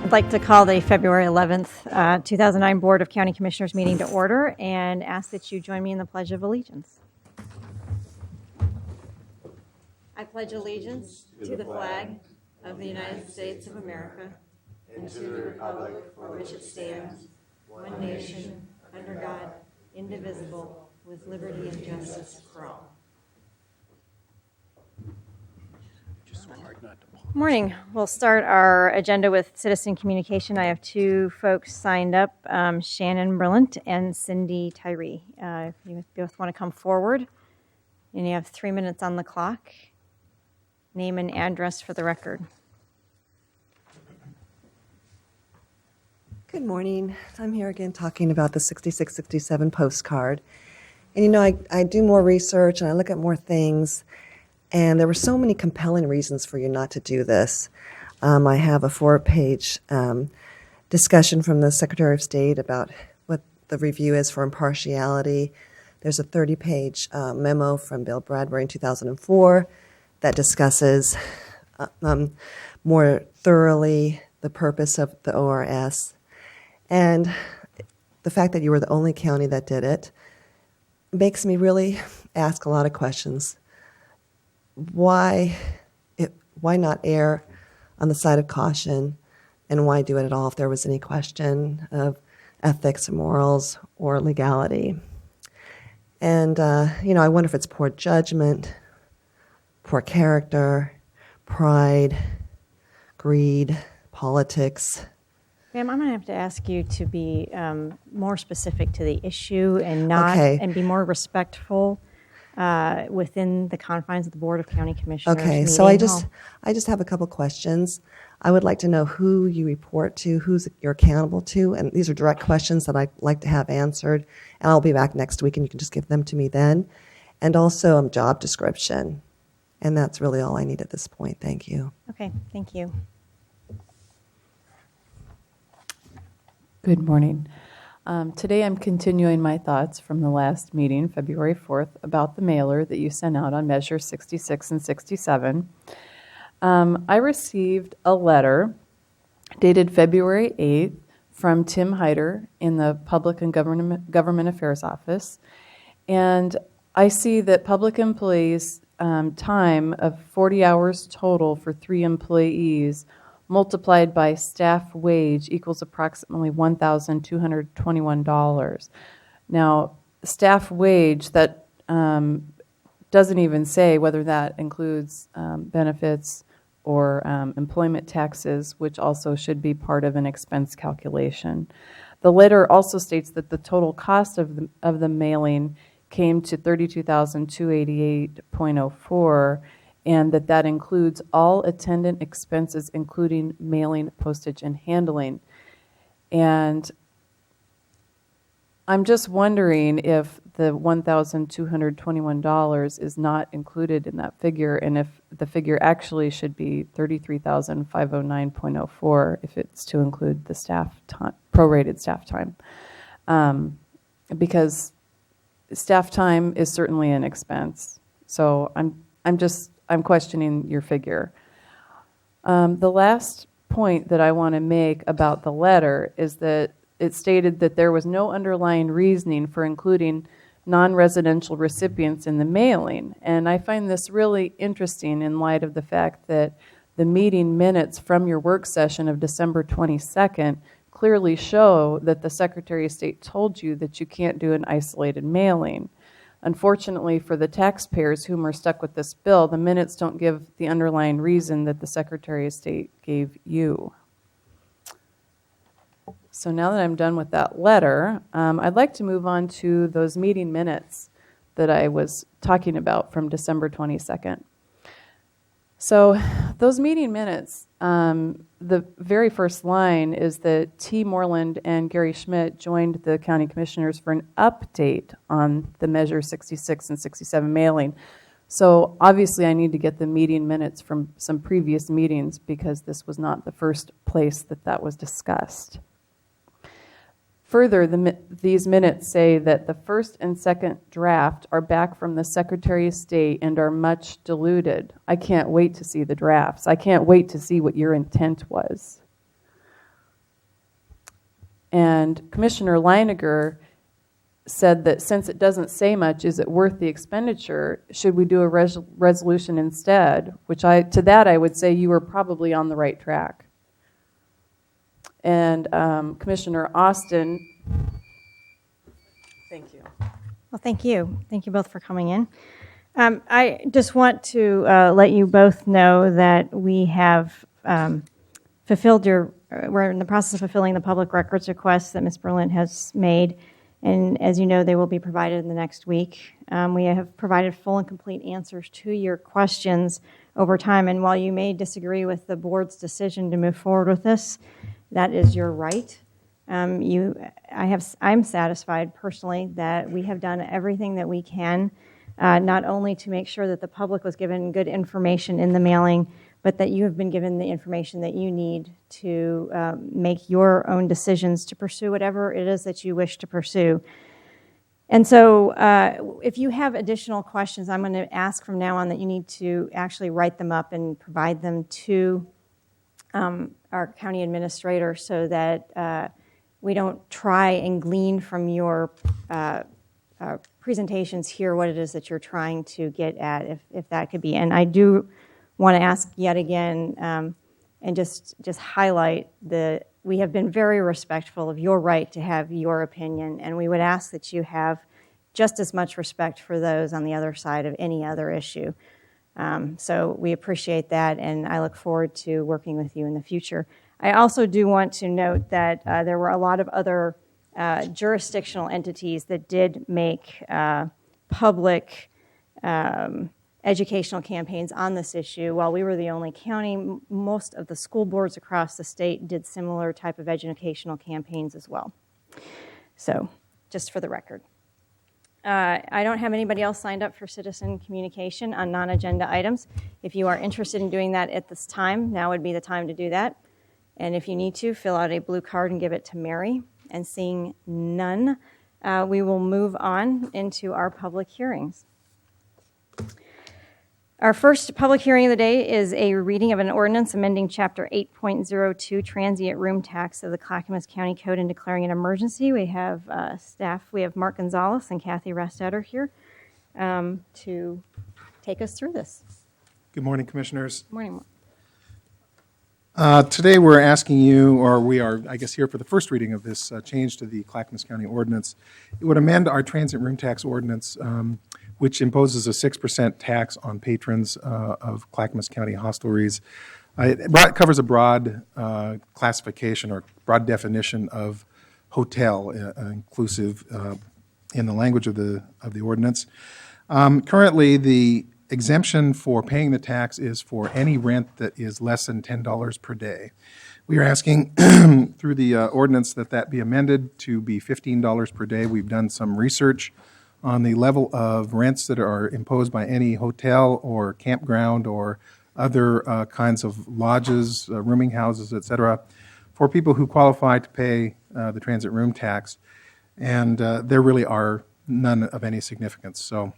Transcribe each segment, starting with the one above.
I'd like to call the February 11th, 2009 Board of County Commissioners meeting to order and ask that you join me in the Pledge of Allegiance. I pledge allegiance to the flag of the United States of America and to the republic for which it stands, one nation, under God, indivisible, with liberty and justice for all. Morning. We'll start our agenda with citizen communication. I have two folks signed up, Shannon Brillant and Cindy Tyree. If you both want to come forward, and you have 3 minutes on the clock. Name and address for the record. Good morning. I'm here again talking about the 6667 postcard. And you know, I do more research and I look at more things. And there were so many compelling reasons for you not to do this. I have a 4-page discussion from the Secretary of State about what the review is for impartiality. There's a 30-page memo from Bill Bradbury in 2004 that discusses more thoroughly the purpose of the ORS. And the fact that you were the only county that did it makes me really ask a lot of questions. Why not err on the side of caution, and why do it at all if there was any question of ethics and morals or legality? And, I wonder if it's poor judgment, poor character, pride, greed, politics. Ma'am, I'm going to have to ask you to be more specific to the issue and not and be more respectful within the confines of the Board of County Commissioners. Okay, so I just have a couple questions. I would like to know who you report to, who's you're accountable to, and these are direct questions that I'd like to have answered. And I'll be back next week, and you can just give them to me then. And also job description. And that's really all I need at this point. Thank you. Okay, thank you. Good morning. Today I'm continuing my thoughts from the last meeting, February 4th, about the mailer that you sent out on Measure 66 and 67. I received a letter dated February 8th from Tim Hyder in the Public and Government Affairs Office. And I see that public employees' time of 40 hours total for 3 employees multiplied by staff wage equals approximately $1,221. Now, staff wage, that doesn't even say whether that includes benefits or employment taxes, which also should be part of an expense calculation. The letter also states that the total cost of the mailing came to $32,288.04, and that includes all attendant expenses, including mailing, postage, and handling. And I'm just wondering if the $1,221 is not included in that figure, and if the figure actually should be $33,509.04 if it's to include the staff time, prorated staff time. because staff time is certainly an expense. So I'm questioning your figure. The last point that I want to make about the letter is that it stated that there was no underlying reasoning for including non-residential recipients in the mailing. And I find this really interesting in light of the fact that the meeting minutes from your work session of December 22nd clearly show that the Secretary of State told you that you can't do an isolated mailing. Unfortunately for the taxpayers whom are stuck with this bill, the minutes don't give the underlying reason that the Secretary of State gave you. So now that I'm done with that letter, I'd like to move on to those meeting minutes that I was talking about from December 22nd. So those meeting minutes, the very first line is that T. Moreland and Gary Schmidt joined the county commissioners for an update on the Measure 66 and 67 mailing. So obviously I need to get the meeting minutes from some previous meetings because this was not the first place that that was discussed. Further, these minutes say that the first and second draft are back from the Secretary of State and are much diluted. I can't wait to see the drafts. I can't wait to see what your intent was. And Commissioner Leiniger said that since it doesn't say much, is it worth the expenditure? Should we do a resolution instead? To that I would say you were probably on the right track. And Commissioner Austin, thank you. Well, thank you. Thank you both for coming in. I just want to let you both know that we have we're in the process of fulfilling the public records requests that Ms. Berlin has made. And as you know, they will be provided in the next week. We have provided full and complete answers to your questions over time. And while you may disagree with the board's decision to move forward with this, that is your right. I'm satisfied personally that we have done everything that we can, not only to make sure that the public was given good information in the mailing, but that you have been given the information that you need to make your own decisions to pursue whatever it is that you wish to pursue. And so if you have additional questions, I'm going to ask from now on that you need to actually write them up and provide them to our county administrator so that we don't try and glean from your presentations here what it is that you're trying to get at, if that could be. And I do want to ask yet again and just highlight we have been very respectful of your right to have your opinion, and we would ask that you have just as much respect for those on the other side of any other issue. So we appreciate that, and I look forward to working with you in the future. I also do want to note that there were a lot of other jurisdictional entities that did make public educational campaigns on this issue. While we were the only county, most of the school boards across the state did similar type of educational campaigns as well. So, just for the record. I don't have anybody else signed up for citizen communication on non-agenda items. If you are interested in doing that at this time, now would be the time to do that. And if you need to, fill out a blue card and give it to Mary. And seeing none, we will move on into our public hearings. Our first public hearing of the day is a reading of an ordinance amending Chapter 8.02 Transient Room Tax of the Clackamas County Code and declaring an emergency. We have staff. We have Mark Gonzalez and Kathy Restatter here to take us through this. Good morning, Commissioners. Good morning, Mark. Today we're asking you, or we are, I guess, here for the first reading of this change to the Clackamas County Ordinance. It would amend our transient room tax ordinance, which imposes a 6% tax on patrons of Clackamas County hostelries. It covers a broad classification or broad definition of hotel, inclusive in the language of the ordinance. Currently, the exemption for paying the tax is for any rent that is less than $10 per day. We are asking through the ordinance that be amended to be $15 per day. We've done some research on the level of rents that are imposed by any hotel or campground or other kinds of lodges, rooming houses, et cetera, for people who qualify to pay the transit room tax. and there really are none of any significance. So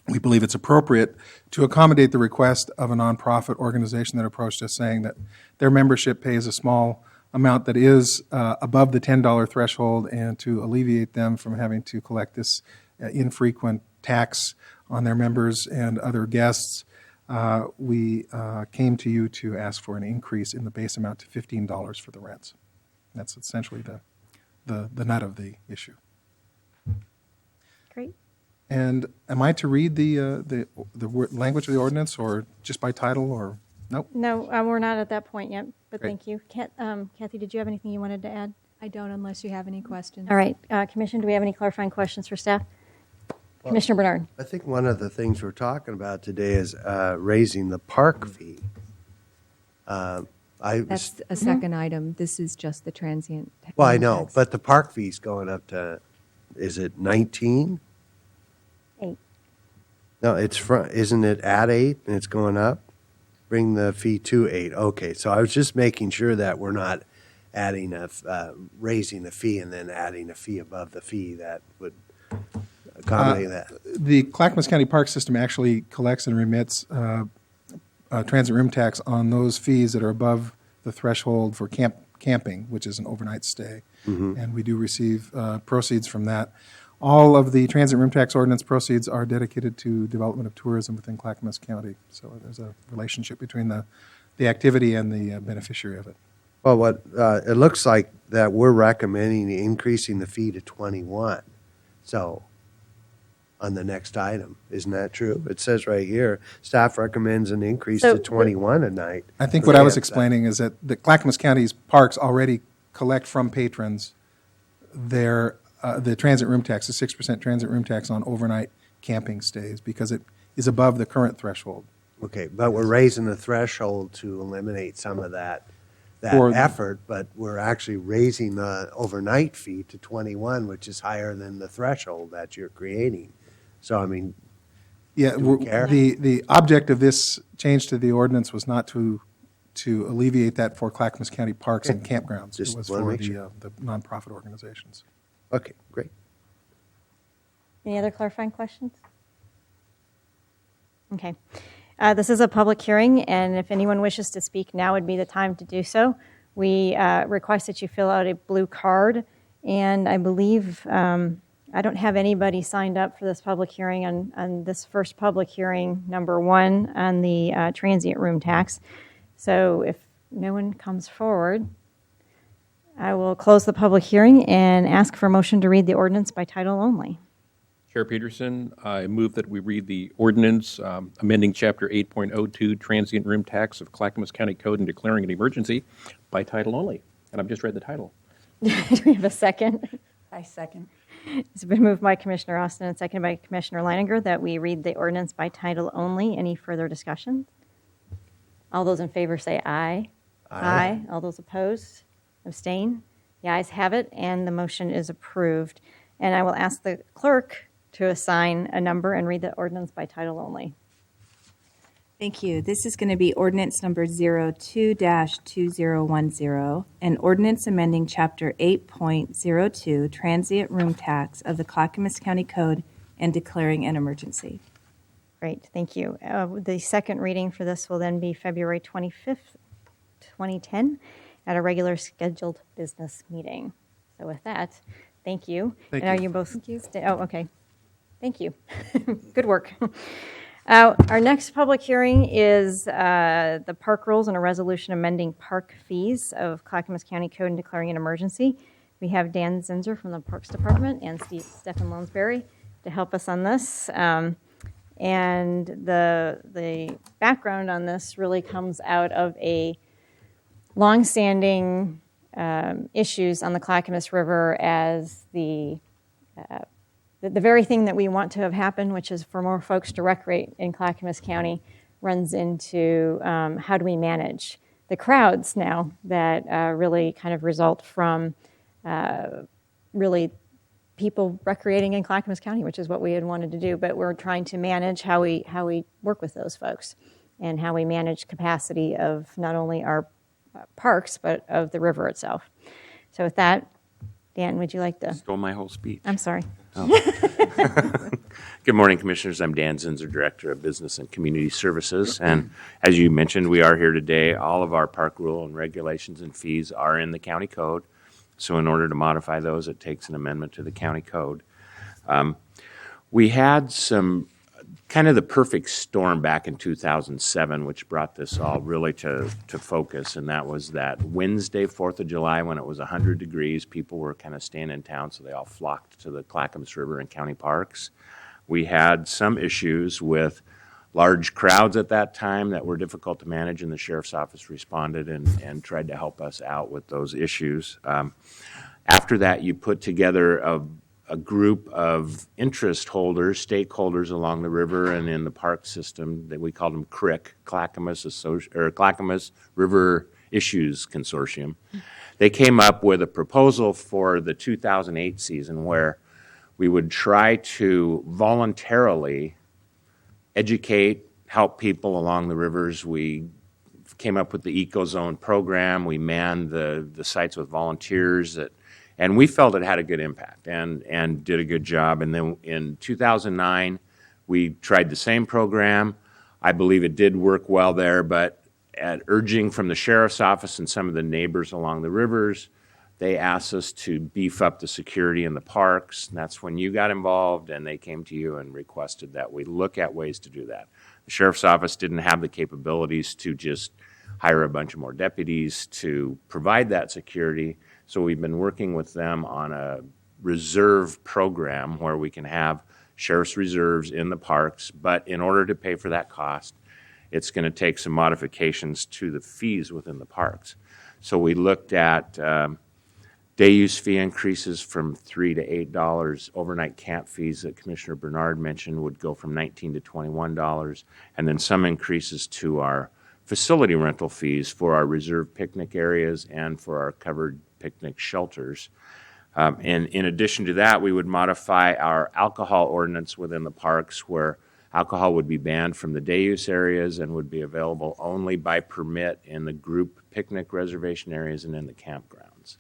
we believe it's appropriate to accommodate the request of a nonprofit organization that approached us saying that their membership pays a small amount that is above the $10 threshold, and to alleviate them from having to collect this infrequent tax on their members and other guests, we came to you to ask for an increase in the base amount to $15 for the rents. That's essentially the nut of the issue. Great. And am I to read the language of the ordinance, or just by title, or nope? No, we're not at that point yet, but Great. thank you. Kathy, did you have anything you wanted to add? I don't, unless you have any questions. All right, Commission, do we have any clarifying questions for staff? Commissioner Bernard. I think one of the things we're talking about today is raising the park fee. That's a second item. This is just the transient. Well, I know, tax. but the park fee's going up to, is it 19? 8. No, isn't it at 8 and it's going up? Bring the fee to 8. Okay, so I was just making sure that we're not adding raising the fee and then adding a fee above the fee that would accommodate that. The Clackamas County Park System actually collects and remits transit room tax on those fees that are above the threshold for camping, which is an overnight stay. And we do receive proceeds from that. All of the transit room tax ordinance proceeds are dedicated to development of tourism within Clackamas County. So there's a relationship between the activity and the beneficiary of it. Well, what it looks like that we're recommending increasing the fee to 21. So on the next item, isn't that true? It says right here, staff recommends an increase So to 21 a night. I think for what I was campsite. explaining is that the Clackamas County's parks already collect from patrons their the transit room tax, the 6% transit room tax on overnight camping stays, because it is above the current threshold. Okay, but we're raising the threshold to eliminate some of that For- effort, but we're actually raising the overnight fee to 21, which is higher than the threshold that you're creating. So, I mean, Yeah, Do we care? the object of this change to the ordinance was not to alleviate that for Clackamas County parks and campgrounds. Just It was wanna for make sure. the nonprofit organizations. okay, great. Any other clarifying questions? Okay. This is a public hearing, and if anyone wishes to speak, now would be the time to do so. We request that you fill out a blue card, and I believe I don't have anybody signed up for this public hearing on this first public hearing, number 1, on the transient room tax. So if no one comes forward, I will close the public hearing and ask for a motion to read the ordinance by title only. Chair Peterson, I move that we read the ordinance amending Chapter 8.02 Transient Room Tax of Clackamas County Code and declaring an emergency by title only. And I've just read the title. Do we have a second? I second. It's been moved by Commissioner Austin and seconded by Commissioner Leininger that we read the ordinance by title only. Any further discussion? All those in favor say aye. Aye. All those opposed? Abstain? The ayes have it, and the motion is approved. And I will ask the clerk to assign a number and read the ordinance by title only. Thank you. This is going to be ordinance number 02-2010, an ordinance amending Chapter 8.02 Transient Room Tax of the Clackamas County Code and declaring an emergency. Great, thank you. The second reading for this will then be February 25th, 2010, at a regular scheduled business meeting. So with that, thank you. Thank And are you. you both? Oh, okay. Thank you. Good work. Our next public hearing is the park rules and a resolution amending park fees of Clackamas County Code and declaring an emergency. We have Dan Zinzer from the Parks Department and Stephen Lonesberry to help us on this. And the background on this really comes out of a longstanding issues on the Clackamas River as the very thing that we want to have happen, which is for more folks to recreate in Clackamas County, runs into how do we manage the crowds now that really kind of result from really people recreating in Clackamas County, which is what we had wanted to do, but we're trying to manage how we work with those folks and how we manage capacity of not only our parks, but of the river itself. So with that, Dan, would you like to? Stole my whole speech. I'm sorry. Good morning, Commissioners. I'm Dan Zinzer, Director of Business and Community Services. And as you mentioned, we are here today. All of our park rule and regulations and fees are in the county code. So in order to modify those, it takes an amendment to the county code. We had some kind of the perfect storm back in 2007, which brought this all really to focus, and that was that Wednesday, 4th of July, when it was 100 degrees. People were kind of staying in town, so they all flocked to the Clackamas River and county parks. We had some issues with large crowds at that time that were difficult to manage, and the Sheriff's Office responded and tried to help us out with those issues. After that, you put together a group of interest holders, stakeholders along the river and in the park system that we called them CRIC, Clackamas River Issues Consortium. They came up with a proposal for the 2008 season where we would try to voluntarily educate, help people along the rivers. We came up with the EcoZone program. We manned the sites with volunteers and we felt it had a good impact and did a good job. And then in 2009, we tried the same program. I believe it did work well there, but at urging from the Sheriff's Office and some of the neighbors along the rivers, they asked us to beef up the security in the parks. And that's when you got involved and they came to you and requested that we look at ways to do that. The Sheriff's Office didn't have the capabilities to just hire a bunch of more deputies to provide that security. So we've been working with them on a reserve program where we can have sheriff's reserves in the parks, but in order to pay for that cost, it's going to take some modifications to the fees within the parks. So we looked at day use fee increases from $3 to $8. Overnight camp fees that Commissioner Bernard mentioned would go from $19 to $21, and then some increases to our facility rental fees for our reserve picnic areas and for our covered picnic shelters. And in addition to that, we would modify our alcohol ordinance within the parks where alcohol would be banned from the day use areas and would be available only by permit in the group picnic reservation areas and in the campgrounds.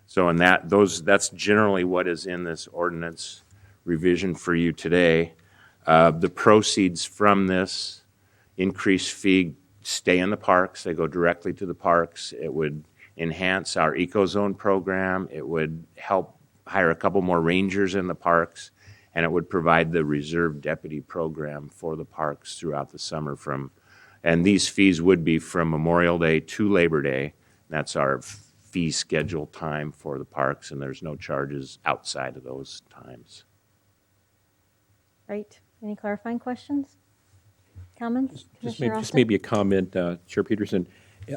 So in that's generally what is in this ordinance revision for you today. The proceeds from this increased fee stay in the parks. They go directly to the parks. It would enhance our EcoZone program. It would help hire a couple more rangers in the parks, and it would provide the reserve deputy program for the parks throughout the summer and these fees would be from Memorial Day to Labor Day. That's our fee schedule time for the parks, and there's no charges outside of those times. Right. Any clarifying questions? Comments? Just maybe a comment, Chair Peterson.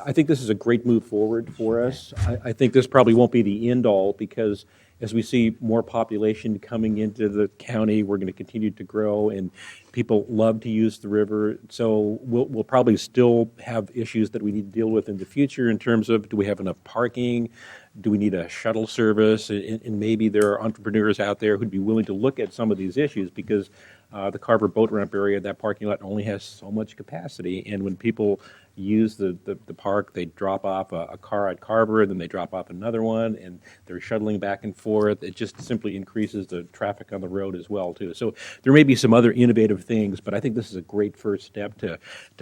I think this is a great move forward for us. I think this probably won't be the end all because as we see more population coming into the county, we're going to continue to grow and people love to use the river. So we'll probably still have issues that we need to deal with in the future in terms of do we have enough parking? Do we need a shuttle service? And maybe there are entrepreneurs out there who'd be willing to look at some of these issues because the Carver Boat Ramp area, that parking lot only has so much capacity. And when people use the park, they drop off a car at Carver, and then they drop off another one, and they're shuttling back and forth. It just simply increases the traffic on the road as well, too. So there may be some other innovative things, but I think this is a great first step to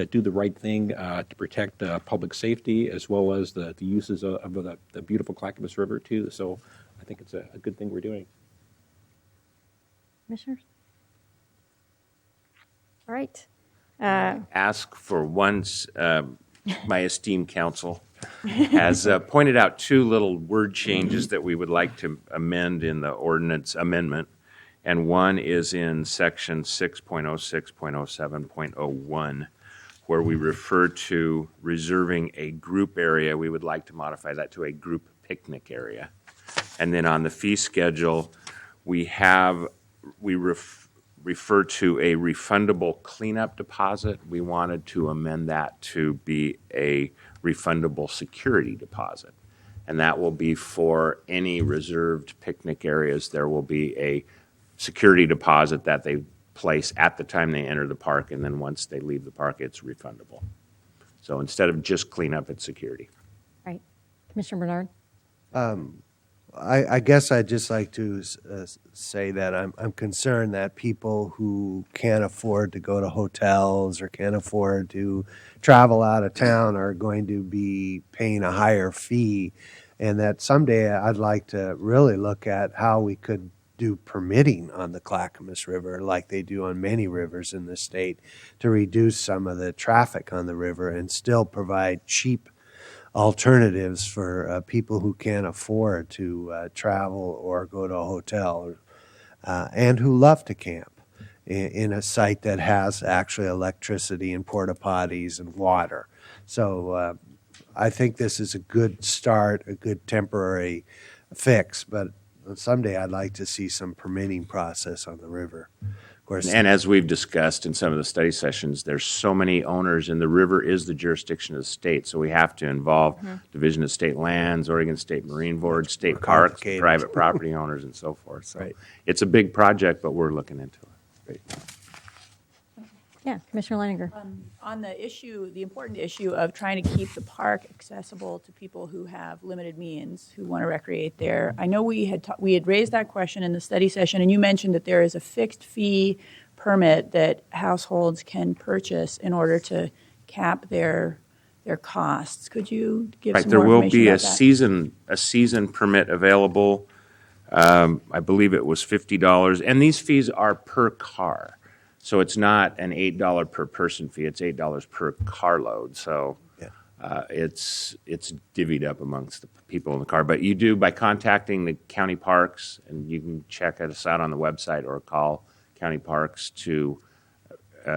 do the right thing to protect public safety as well as the uses of the beautiful Clackamas River, too. So I think it's a good thing we're doing. Commissioners? All right. Ask for once, my esteemed counsel has pointed out two little word changes that we would like to amend in the ordinance amendment. And one is in section 6.06.07.01, where we refer to reserving a group area. We would like to modify that to a group picnic area. And then on the fee schedule, we refer to a refundable cleanup deposit. We wanted to amend that to be a refundable security deposit. And that will be for any reserved picnic areas. There will be a security deposit that they place at the time they enter the park, and then once they leave the park, it's refundable. So instead of just cleanup, it's security. Right. Commissioner Bernard? I guess I'd just like to say that I'm concerned that people who can't afford to go to hotels or can't afford to travel out of town are going to be paying a higher fee, and that someday I'd like to really look at how we could do permitting on the Clackamas River like they do on many rivers in the state to reduce some of the traffic on the river and still provide cheap alternatives for people who can't afford to travel or go to a hotel and who love to camp in a site that has actually electricity and porta potties and water. So I think this is a good start, a good temporary fix, but someday I'd like to see some permitting process on the river. Of course, And as we've discussed in some of the study sessions, there's so many owners, and the river is the jurisdiction of the state, so we have to involve Division of State Lands, Oregon State Marine Board, state more parks, complicated. private property owners, and so forth. So Right. it's a big project, but we're looking into it. Great. Yeah, Commissioner Leininger. On the issue, the important issue of trying to keep the park accessible to people who have limited means, who want to recreate there, I know we had raised that question in the study session, and you mentioned that there is a fixed fee permit that households can purchase in order to cap their costs. Could you give Right, some there more will information be about that? a season permit available. I believe it was $50, and these fees are per car. So it's not an $8 per person fee, it's $8 per carload. So it's divvied up amongst the people in the car. But you do, by contacting the county parks, and you can check us out on the website or call county parks to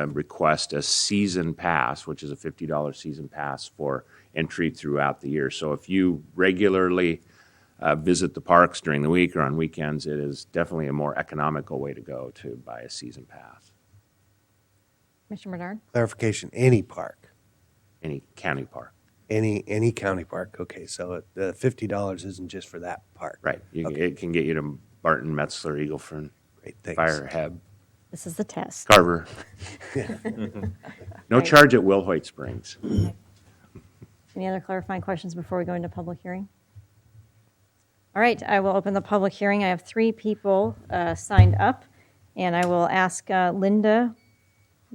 request a season pass, which is a $50 season pass for entry throughout the year. So if you regularly visit the parks during the week or on weekends, it is definitely a more economical way to go to buy a season pass. Commissioner Bernard? Clarification, any park, Any county park. any county park. Okay, so the $50 isn't just for that park. Right. Okay. It can get you to Barton, Metzler, Eagleford, Great, thanks. Fire, Heb, This is the test. Carver. No Right. charge at Wilhoit Springs. Any other clarifying questions before we go into public hearing? All right, I will open the public hearing. I have 3 people signed up, and I will ask Linda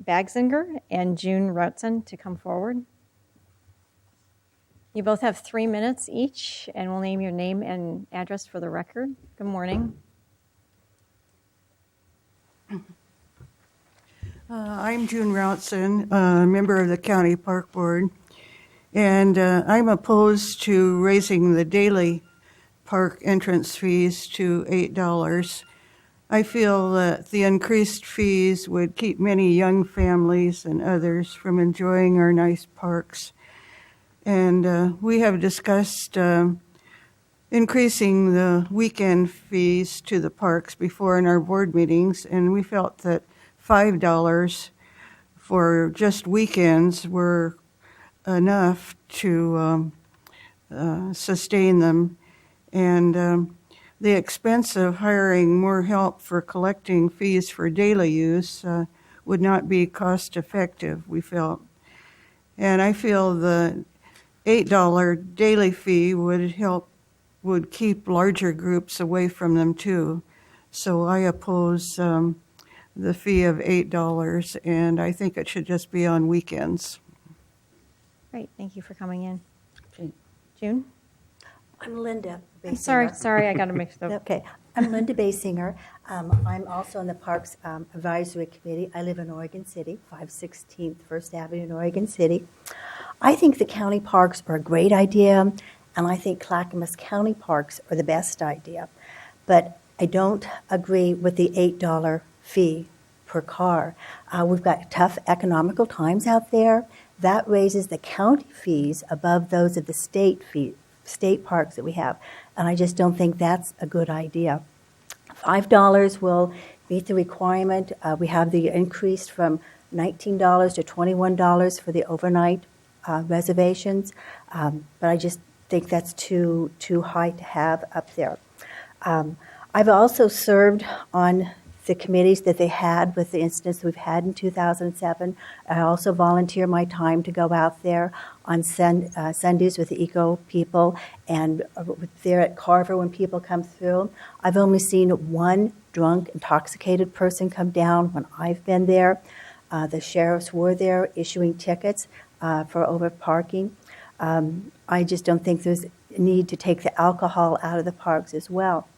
Bagsinger and June Rutson to come forward. You both have 3 minutes each, and we'll name your name and address for the record. Good morning. I'm June Routson, a member of the County Park Board, and I'm opposed to raising the daily park entrance fees to $8. I feel that the increased fees would keep many young families and others from enjoying our nice parks. And we have discussed increasing the weekend fees to the parks before in our board meetings, and we felt that $5 for just weekends were enough to sustain them. And the expense of hiring more help for collecting fees for daily use would not be cost effective, we felt. And I feel the $8 daily fee would keep larger groups away from them too. So I oppose the fee of $8, and I think it should just be on weekends. Great, thank you for coming in. June? I'm Linda Basinger. I'm sorry, I got it mixed up. Okay, I'm Linda Basinger. I'm also on the Parks Advisory Committee. I live in Oregon City, 516th First Avenue in Oregon City. I think the county parks are a great idea, and I think Clackamas County parks are the best idea. But I don't agree with the $8 fee per car. We've got tough economical times out there. That raises the county fees above those of the state parks that we have, and I just don't think that's a good idea. $5 will meet the requirement. We have the increase from $19 to $21 for the overnight reservations, but I just think that's too high to have up there. I've also served on the committees that they had with the incidents we've had in 2007. I also volunteer my time to go out there on Sundays with the eco people and there at Carver when people come through. I've only seen one drunk, intoxicated person come down when I've been there. The sheriffs were there issuing tickets for over parking. I just don't think there's a need to take the alcohol out of the parks as well.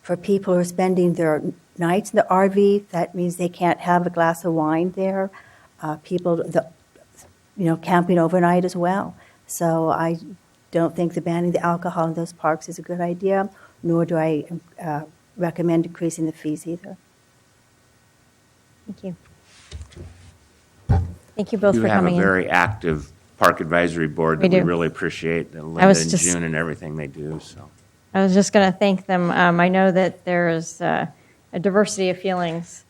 For people who are spending their nights in the RV, that means they can't have a glass of wine there. People, camping overnight as well. So I don't think the banning the alcohol in those parks is a good idea, nor do I recommend decreasing the fees either. Thank you. Thank you both You for have a coming in. very active park advisory board that We we do. really appreciate, and I was Linda and just- June and everything they do, so. I was just going to thank them. I know that there is a diversity of feelings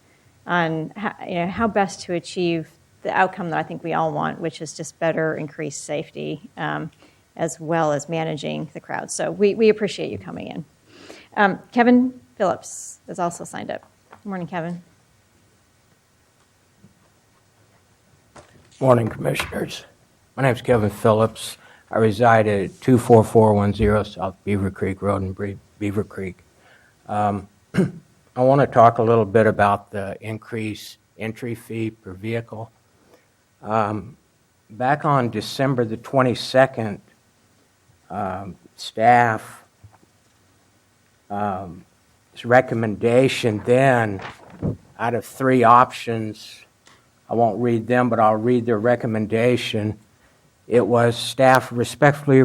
on how best to achieve the outcome that I think we all want, which is just better increased safety as well as managing the crowd. So we appreciate you coming in. Kevin Phillips is also signed up. Good morning, Kevin. Morning, Commissioners. My name is Kevin Phillips. I reside at 24410 South Beaver Creek Road in Beaver Creek. I want to talk a little bit about the increased entry fee per vehicle. Back on December the 22nd, staff's recommendation then, out of 3 options, I won't read them, but I'll read their recommendation. It was staff respectfully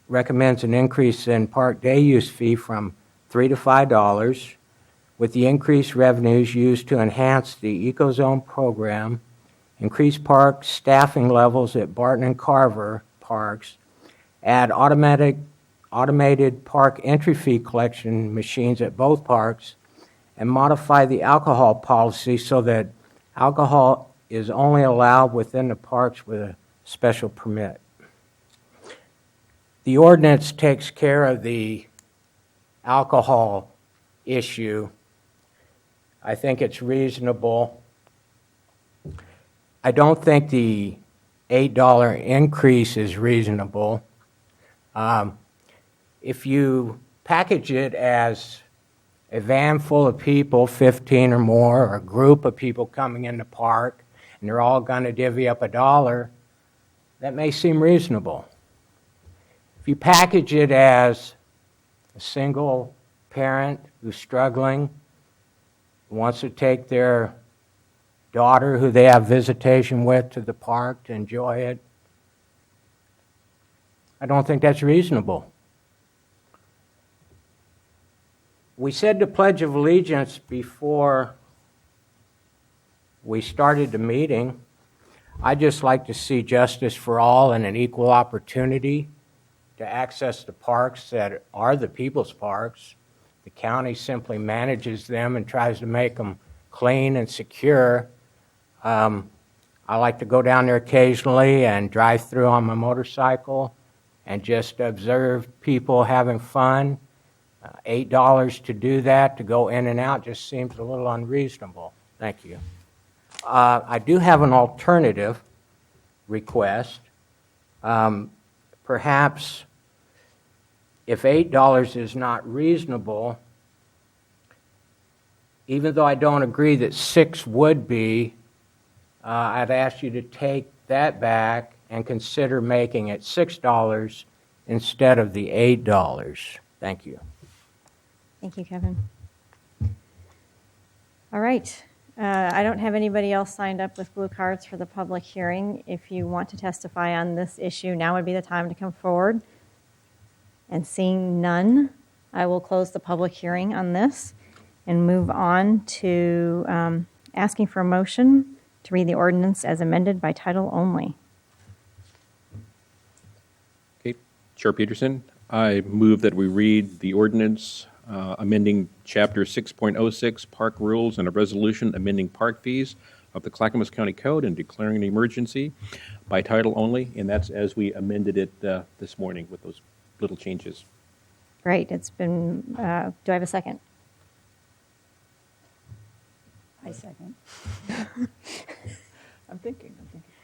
recommends an increase in park day use fee from $3 to $5, with the increased revenues used to enhance the EcoZone program, increase park staffing levels at Barton and Carver parks, add automated park entry fee collection machines at both parks, and modify the alcohol policy so that alcohol is only allowed within the parks with a special permit. The ordinance takes care of the alcohol issue. I think it's reasonable. I don't think the $8 increase is reasonable. If you package it as a van full of people, 15 or more, or a group of people coming in the park, and they're all going to divvy up $1, that may seem reasonable. If you package it as a single parent who's struggling, wants to take their daughter who they have visitation with to the park to enjoy it, I don't think that's reasonable. We said the Pledge of Allegiance before we started the meeting. I'd just like to see justice for all and an equal opportunity to access the parks that are the people's parks. The county simply manages them and tries to make them clean and secure. I like to go down there occasionally and drive through on my motorcycle and just observe people having fun. $8 to do that, to go in and out, just seems a little unreasonable. Thank you. I do have an alternative request. Perhaps if $8 is not reasonable, even though I don't agree that 6 would be, I'd ask you to take that back and consider making it $6 instead of the $8. Thank you. Thank you, Kevin. All right. I don't have anybody else signed up with blue cards for the public hearing. If you want to testify on this issue, now would be the time to come forward. And seeing none, I will close the public hearing on this and move on to asking for a motion to read the ordinance as amended by title only. Okay, Chair Peterson, I move that we read the ordinance amending Chapter 6.06 Park Rules and a resolution amending park fees of the Clackamas County Code and declaring an emergency by title only, and that's as we amended it this morning with those little changes. Great. It's been, do I have a second? second. I'm thinking.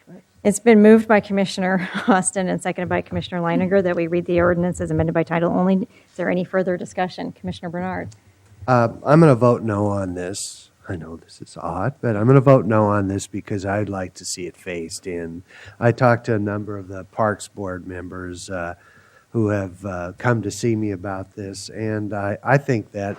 Go ahead. It's been moved by Commissioner Austin and seconded by Commissioner Leininger that we read the ordinance as amended by title only. Is there any further discussion? Commissioner Bernard? I'm going to vote no on this. I know this is odd, but I'm going to vote no on this because I'd like to see it phased in. I talked to a number of the Parks Board members who have come to see me about this, and I think that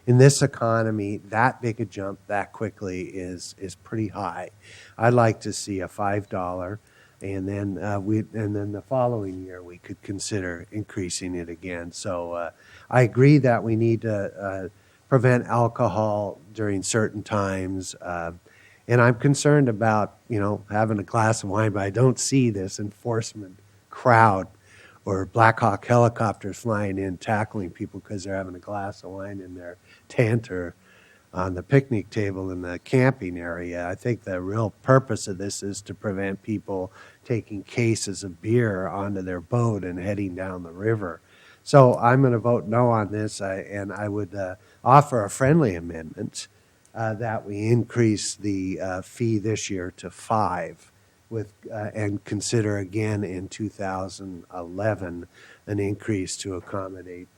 in this economy, that big a jump that quickly is pretty high. I'd like to see a $5, and then the following year we could consider increasing it again. So I agree that we need to prevent alcohol during certain times, and I'm concerned about having a glass of wine, but I don't see this enforcement crowd or Black Hawk helicopters flying in tackling people because they're having a glass of wine in their tent or on the picnic table in the camping area. I think the real purpose of this is to prevent people taking cases of beer onto their boat and heading down the river. So I'm going to vote no on this, and I would offer a friendly amendment that we increase the fee this year to $5 and consider again in 2011 an increase to accommodate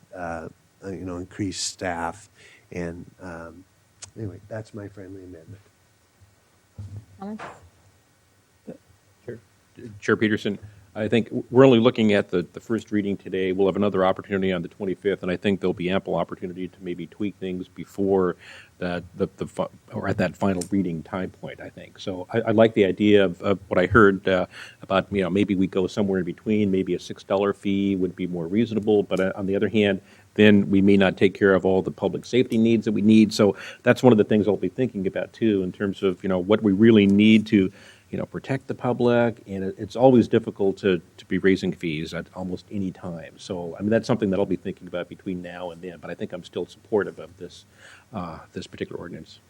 increased staff. And anyway, that's my friendly amendment. Comments? Chair Peterson, I think we're only looking at the first reading today. We'll have another opportunity on the 25th, and I think there'll be ample opportunity to maybe tweak things before or at that final reading time point, I think. So I like the idea of what I heard about, maybe we go somewhere in between. Maybe a $6 fee would be more reasonable, but on the other hand, then we may not take care of all the public safety needs that we need. So that's one of the things I'll be thinking about, too, in terms of, what we really need to protect the public, and it's always difficult to be raising fees at almost any time. So, that's something that I'll be thinking about between now and then, but I think I'm still supportive of this particular ordinance.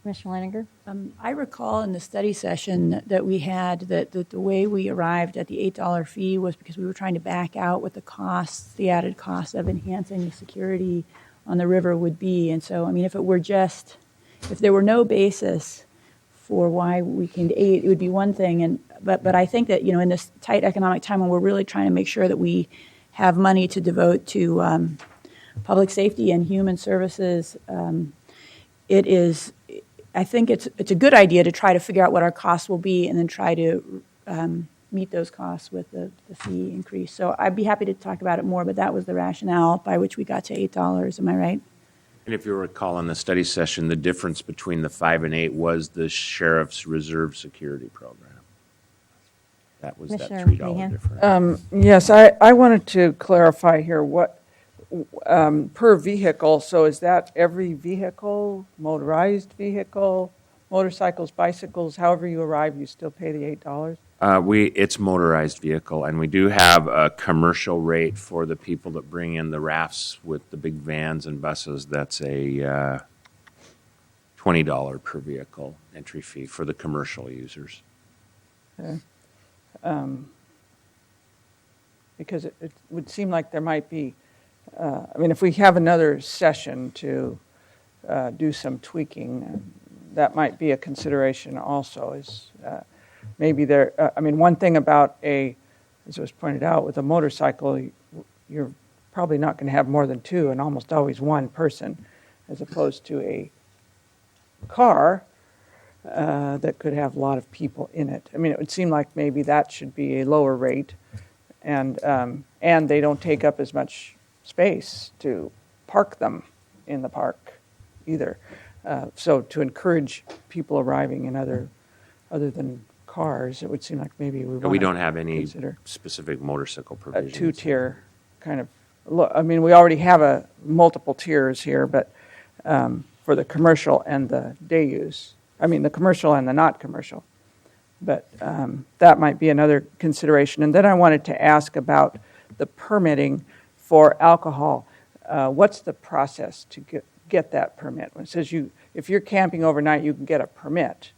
Commissioner Leininger? I recall in the study session that we had that the way we arrived at the $8 fee was because we were trying to back out what the added cost of enhancing the security on the river would be. And so, if there were no basis for why we can aid, it would be one thing. But I think that, in this tight economic time when we're really trying to make sure that we have money to devote to public safety and human services, I think it's a good idea to try to figure out what our costs will be and then try to meet those costs with the fee increase. So I'd be happy to talk about it more, but that was the rationale by which we got to $8. Am I right? And if you recall in the study session, the difference between the 5 and 8 was the Sheriff's Reserve Security Program. That was that Commissioner $3 Meehan? difference. Yes, I wanted to clarify here what per vehicle. So is that every vehicle, motorized vehicle, motorcycles, bicycles, however you arrive, you still pay the $8? It's motorized vehicle, and we do have a commercial rate for the people that bring in the rafts with the big vans and buses. That's a $20 per vehicle entry fee for the commercial users. Okay. Because it would seem like there might be, if we have another session to do some tweaking, that might be a consideration also, is maybe there, one thing about as was pointed out, with a motorcycle, you're probably not going to have more than two and almost always one person, as opposed to a car that could have a lot of people in it. It would seem like maybe that should be a lower rate, and they don't take up as much space to park them in the park either. So to encourage people arriving in other than cars, it would seem like maybe We don't have any consider specific motorcycle a provisions. two-tier kind of. We already have multiple tiers here, but for the commercial and the day use. The commercial and the not commercial. But that might be another consideration. And then I wanted to ask about the permitting for alcohol. What's the process to get that permit? It says if you're camping overnight, you can get a permit.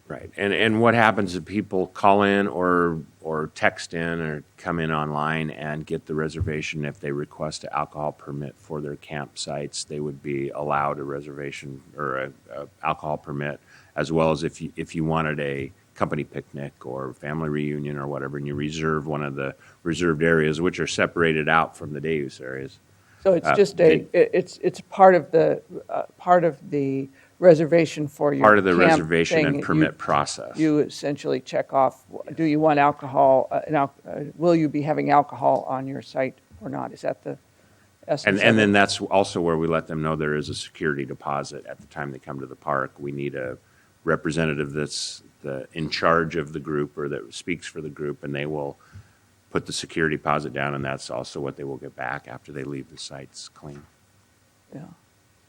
Right, and what happens if people call in or or text in or come in online and get the reservation. If they request an alcohol permit for their campsites, they would be allowed a reservation or a alcohol permit, as well as if you wanted a company picnic or family reunion or whatever, and you reserve one of the reserved areas, which are separated out from the day use areas. So it's just it's part of the reservation for your Part of the camp reservation thing. and permit process. You essentially check off, do you want alcohol, will you be having alcohol on your site or not? Is that the essence? And then that's also where we let them know there is a security deposit at the time they come to the park. We need a representative that's in charge of the group or that speaks for the group, and they will put the security deposit down, and that's also what they will get back after they leave the sites clean. Yeah.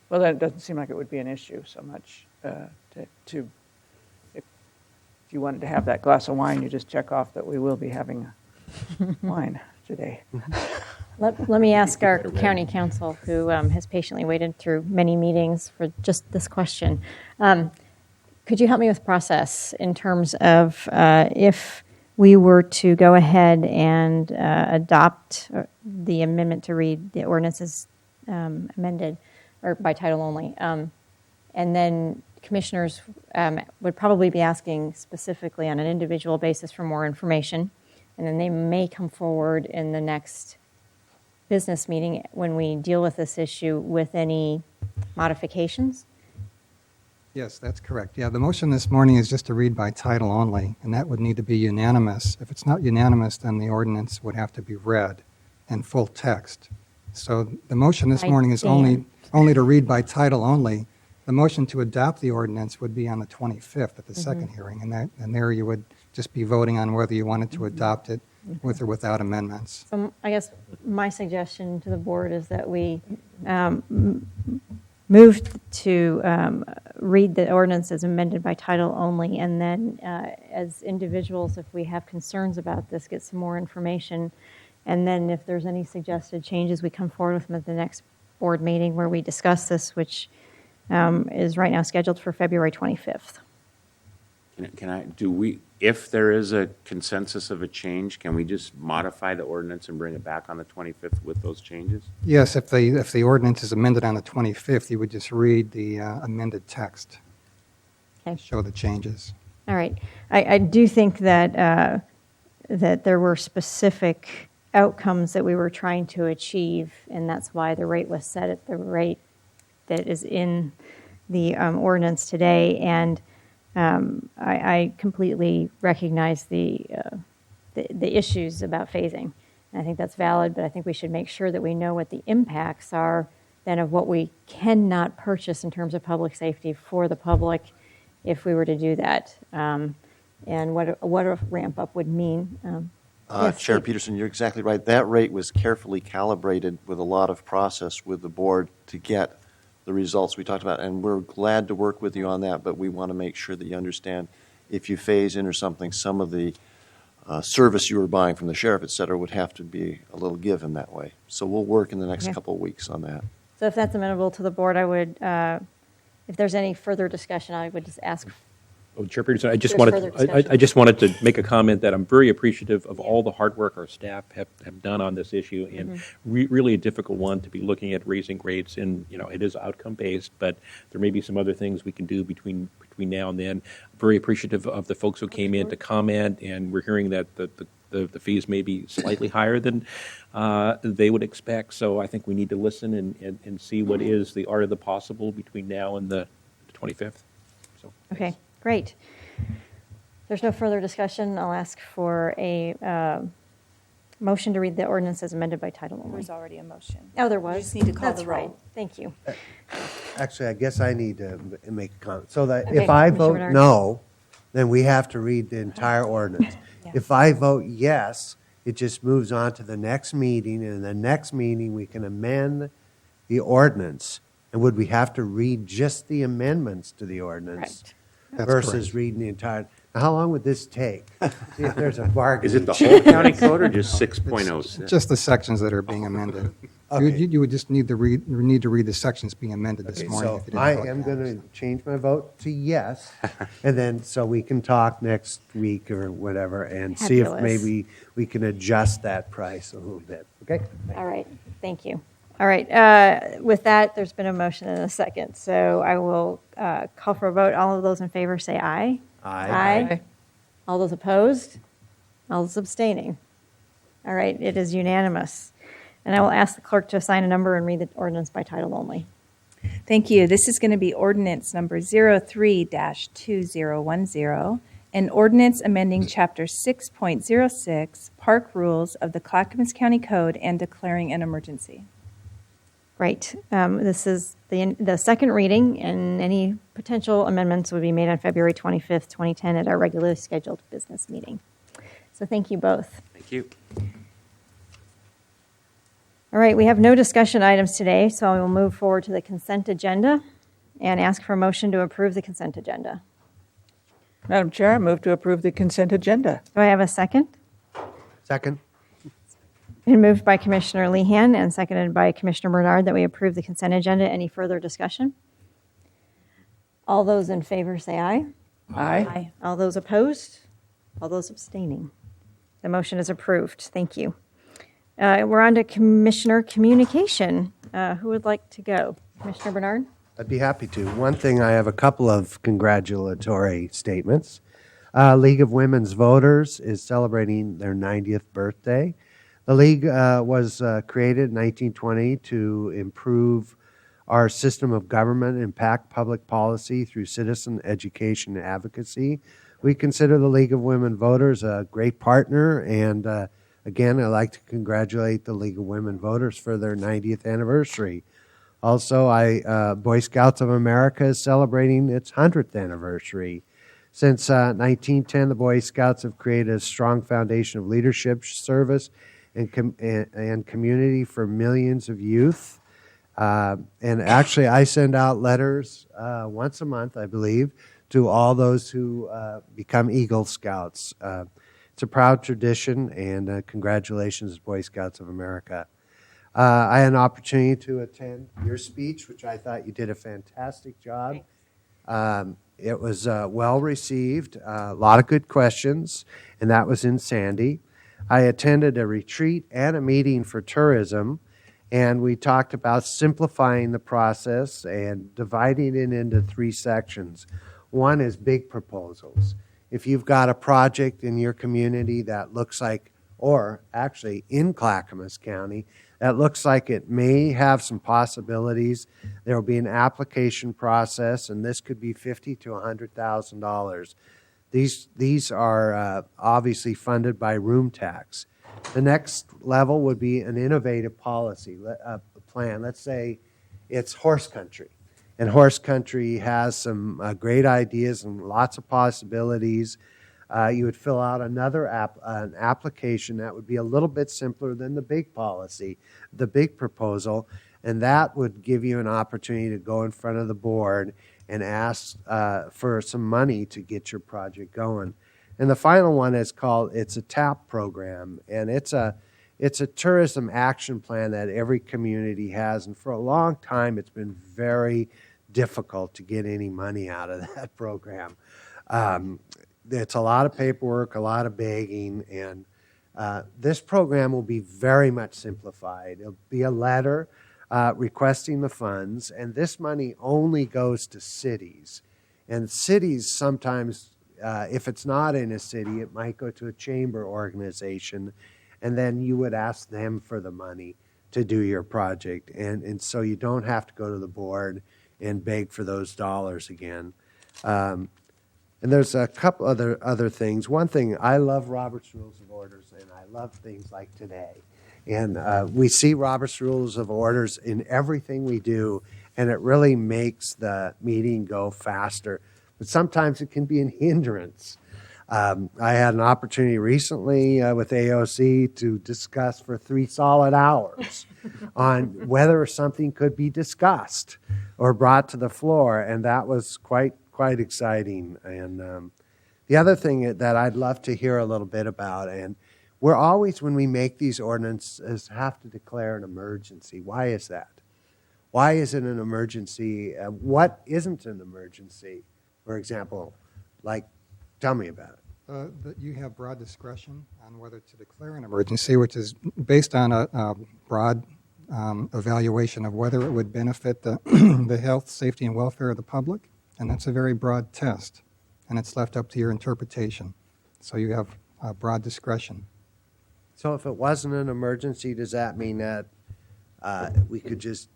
Well, that doesn't seem like it would be an issue so much if you wanted to have that glass of wine, you just check off that we will be having wine today. Let me ask our county counsel, who has patiently waited through many meetings for just this question. Could you help me with process in terms of if we were to go ahead and adopt the amendment to read the ordinances amended or by title only, and then commissioners would probably be asking specifically on an individual basis for more information, and then they may come forward in the next business meeting when we deal with this issue with any modifications? Yes, that's correct. Yeah, the motion this morning is just to read by title only, and that would need to be unanimous. If it's not unanimous, then the ordinance would have to be read in full text. So the motion this morning is only to read by title only. The motion to adopt the ordinance would be on the 25th at the second hearing, and there you would just be voting on whether you wanted to adopt it with or without amendments. So I guess my suggestion to the board is that we move to read the ordinance as amended by title only, and then as individuals, if we have concerns about this, get some more information. And then if there's any suggested changes, we come forward with them at the next board meeting where we discuss this, which is right now scheduled for February 25th. If there is a consensus of a change, can we just modify the ordinance and bring it back on the 25th with those changes? Yes, if the ordinance is amended on the 25th, you would just read the amended text. Okay. Show the changes. All right. I do think that that there were specific outcomes that we were trying to achieve, and that's why the rate was set at the rate that is in the ordinance today. And I completely recognize the issues about phasing. And I think that's valid, but I think we should make sure that we know what the impacts are then of what we cannot purchase in terms of public safety for the public if we were to do that, and what a ramp up would mean. Yes, Chair Steve. Peterson, you're exactly right. That rate was carefully calibrated with a lot of process with the board to get the results we talked about, and we're glad to work with you on that, but we want to make sure that you understand if you phase in or something, some of the service you were buying from the sheriff, et cetera, would have to be a little given that way. So we'll work in the next couple of weeks on that. So if that's amenable to the board, I would, if there's any further discussion, I would just ask. Oh, Chair Peterson, I just There's wanted further discussion. I just wanted to make a comment that I'm very appreciative of all the hard work our staff have done on this issue, and really a difficult one to be looking at raising rates. And it is outcome based, but there may be some other things we can do between now and then. Very appreciative of the folks who came in to comment, and we're hearing that the fees may be slightly higher than they would expect. So I think we need to listen and see what is the art of the possible between now and the 25th. So. Okay, great. There's no further discussion. I'll ask for a motion to read the ordinance as amended by title only. There was already a motion. Oh, there was? You just need to call That's the roll. right. Thank you. Actually, I guess I need to make a comment. So that Okay, if I Commissioner vote Bernard. no, then we have to read the entire ordinance. Yeah. If I vote yes, it just moves on to the next meeting, and in the next meeting, we can amend the ordinance. And would we have to read just the amendments to the ordinance Correct. That's versus correct. reading the entire? How long would this take? See if there's a bargain. Is it the whole county code or just 6.06? Just the sections that are being amended. You would just need to read the sections being amended this morning. So if you didn't I vote am yes. going to change my vote to yes, and then so we can talk next week or whatever and see if Fabulous. maybe we can adjust that price a little bit, okay? All right, thank you. All right, with that, there's been a motion and a second, so I will call for a vote. All of those in favor say aye. Aye. All those opposed? All those abstaining? All right, it is unanimous. And I will ask the clerk to assign a number and read the ordinance by title only. Thank you. This is going to be ordinance number 03-2010, an ordinance amending Chapter 6.06, Park Rules of the Clackamas County Code and declaring an emergency. Right. This is the second reading, and any potential amendments would be made on February 25th, 2010 at our regularly scheduled business meeting. So thank you both. Thank you. All right, we have no discussion items today, so I will move forward to the consent agenda and ask for a motion to approve the consent agenda. Madam Chair, I move to approve the consent agenda. Do I have a second? Second? Been moved by Commissioner Lehan and seconded by Commissioner Bernard that we approve the consent agenda. Any further discussion? All those in favor say aye. Aye. All those opposed? All those abstaining? The motion is approved. Thank you. We're on to Commissioner Communication. Who would like to go? Commissioner Bernard? I'd be happy to. One thing, I have a couple of congratulatory statements. League of Women's Voters is celebrating their 90th birthday. The League was created in 1920 to improve our system of government, impact public policy through citizen education and advocacy. We consider the League of Women Voters a great partner, and again, I'd like to congratulate the League of Women Voters for their 90th anniversary. Also, Boy Scouts of America is celebrating its 100th anniversary. Since 1910, the Boy Scouts have created a strong foundation of leadership, service, and community for millions of youth. And actually, I send out letters once a month, I believe, to all those who become Eagle Scouts. It's a proud tradition, and congratulations, Boy Scouts of America. I had an opportunity to attend your speech, which I thought you did a fantastic job. It was well received, a lot of good questions, and that was in Sandy. I attended a retreat and a meeting for tourism, and we talked about simplifying the process and dividing it into 3 sections. One is big proposals. If you've got a project in your community that looks like, or actually in Clackamas County, that looks like it may have some possibilities, there will be an application process, and this could be $50,000 to $100,000. These are obviously funded by room tax. The next level would be an innovative policy plan. Let's say it's horse country, and horse country has some great ideas and lots of possibilities. You would fill out an application that would be a little bit simpler than the big policy, the big proposal, and that would give you an opportunity to go in front of the board and ask for some money to get your project going. And the final one is called, it's a TAP program, and it's a tourism action plan that every community has, and for a long time it's been very difficult to get any money out of that program. It's a lot of paperwork, a lot of begging, and this program will be very much simplified. It'll be a letter requesting the funds, and this money only goes to cities. And cities sometimes, if it's not in a city, it might go to a chamber organization, and then you would ask them for the money to do your project. And so you don't have to go to the board and beg for those dollars again. And there's a couple other things. One thing, I love Robert's Rules of Orders, and I love things like today. And we see Robert's Rules of Orders in everything we do, and it really makes the meeting go faster. But sometimes it can be an hindrance. I had an opportunity recently with AOC to discuss for 3 solid hours on whether something could be discussed or brought to the floor, and that was quite exciting. And The other thing that I'd love to hear a little bit about, and we're always, when we make these ordinances, have to declare an emergency. Why is that? Why is it an emergency? What isn't an emergency? For example, like, tell me about it. That you have broad discretion on whether to declare an emergency, which is based on a broad evaluation of whether it would benefit the, the health, safety, and welfare of the public. And that's a very broad test, and it's left up to your interpretation. So you have broad discretion. So if it wasn't an emergency, does that mean that we could just,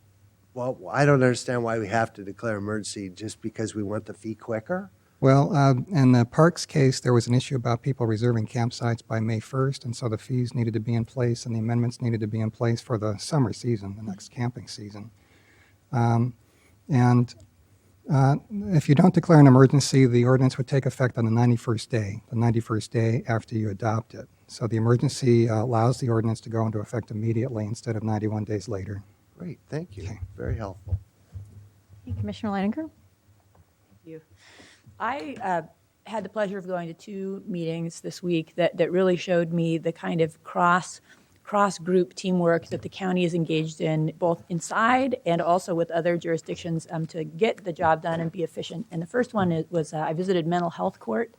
well, I don't understand why we have to declare emergency just because we want the fee quicker? Well, in the Parks case, there was an issue about people reserving campsites by May 1st, and so the fees needed to be in place, and the amendments needed to be in place for the summer season, the next camping season. If you don't declare an emergency, the ordinance would take effect on the 91st day after you adopt it. So the emergency allows the ordinance to go into effect immediately instead of 91 days later. Great, thank you. Okay. Very helpful. Commissioner Leininger? Thank you. I had the pleasure of going to 2 meetings this week that really showed me the kind of cross-group teamwork that the county is engaged in, both inside and also with other jurisdictions to get the job done and be efficient. And the first one was I visited mental health court,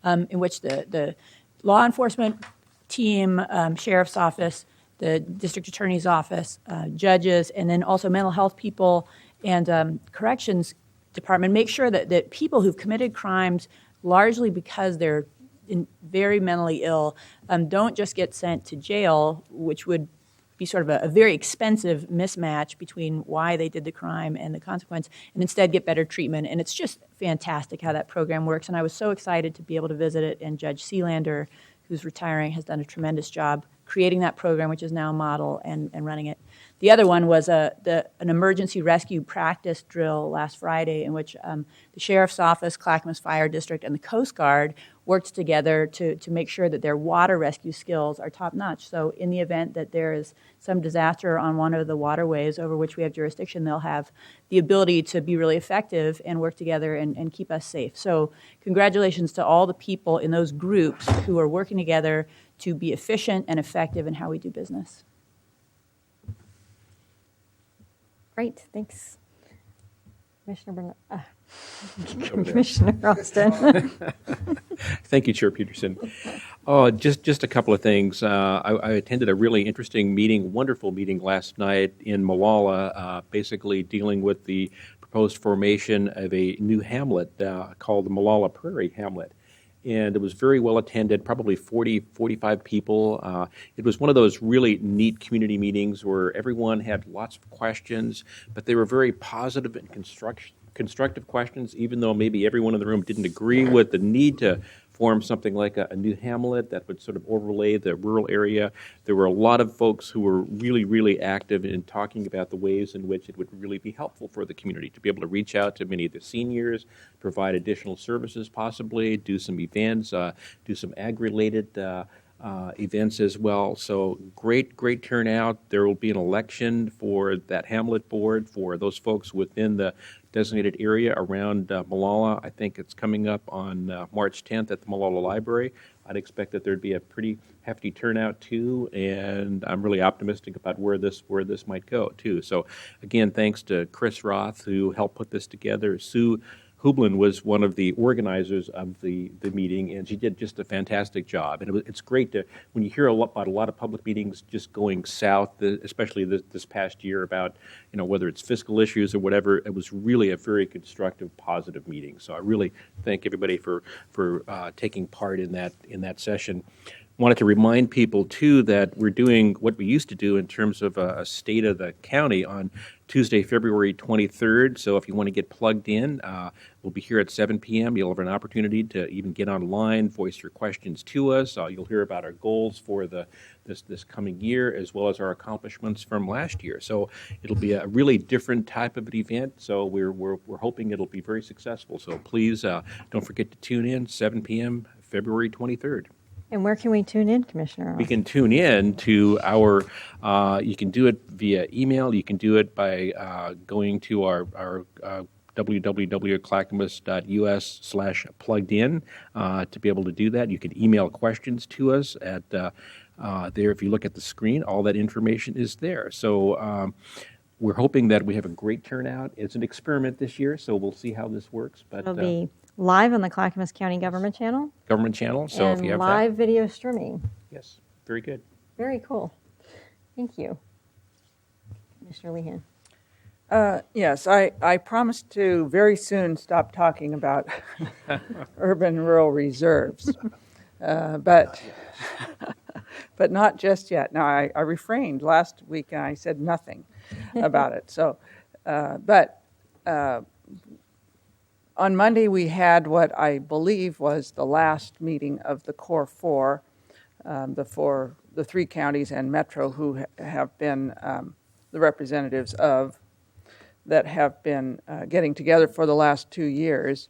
in which the law enforcement team, sheriff's office, the district attorney's office, judges, and then also mental health people and corrections department make sure that people who've committed crimes largely because they're very mentally ill don't just get sent to jail, which would be sort of a very expensive mismatch between why they did the crime and the consequence, and instead get better treatment. And it's just fantastic how that program works. And I was so excited to be able to visit it, and Judge Sealander, who's retiring, has done a tremendous job creating that program, which is now a model, and running it. The other one was an emergency rescue practice drill last Friday in which the Sheriff's Office, Clackamas Fire District, and the Coast Guard worked together to make sure that their water rescue skills are top-notch. So in the event that there is some disaster on one of the waterways over which we have jurisdiction, they'll have the ability to be really effective and work together and keep us safe. So congratulations to all the people in those groups who are working together to be efficient and effective in how we do business. Great, thanks. Commissioner Austin. Thank you, Chair Peterson. Just a couple of things. I attended a really interesting meeting, wonderful meeting last night in Molalla, basically dealing with the proposed formation of a new hamlet called the Molalla Prairie Hamlet. And it was very well attended, probably 40, 45 people. It was one of those really neat community meetings where everyone had lots of questions, but they were very positive and constructive questions, even though maybe everyone in the room didn't agree with the need to form something like a new hamlet that would sort of overlay the rural area. There were a lot of folks who were really, really active in talking about the ways in which it would really be helpful for the community to be able to reach out to many of the seniors, provide additional services possibly, do some events, do some ag-related events as well. So great turnout. There will be an election for that hamlet board for those folks within the designated area around Molalla. I think it's coming up on March 10th at the Molalla Library. I'd expect that there'd be a pretty hefty turnout too, and I'm really optimistic about where this might go too. So again, thanks to Chris Roth who helped put this together. Sue Hublin was one of the organizers of the meeting, and she did just a fantastic job. And it's great to, when you hear about a lot of public meetings just going south, especially this past year about, whether it's fiscal issues or whatever, it was really a very constructive, positive meeting. So I really thank everybody for taking part in that session. Wanted to remind people, too, that we're doing what we used to do in terms of a state of the county on Tuesday, February 23rd. So if you want to get plugged in, we'll be here at 7 p.m. You'll have an opportunity to even get online, voice your questions to us. You'll hear about our goals for this coming year, as well as our accomplishments from last year. So it'll be a really different type of an event. So we're hoping it'll be very successful. So please don't forget to tune in, 7 p.m., February 23rd. And where can we tune in, Commissioner? We can tune in to our, you can do it via email. You can do it by going to our www.clackamas.us/plugged-in to be able to do that. You can email questions to us at there. If you look at the screen, all that information is there. So we're hoping that we have a great turnout. It's an experiment this year, so we'll see how this works. But It'll be live on the Clackamas County Government Channel. Government channel. So and if you have live that, video streaming. yes, very good. Very cool. Thank you. Commissioner Lehan. Yes, I promised to very soon stop talking about urban-rural reserves, but not just yet. Now, I refrained last week and I said nothing about it. So, but on Monday we had what I believe was the last meeting of the Core Four, the three counties and Metro who have been the representatives of that have been getting together for the last 2 years,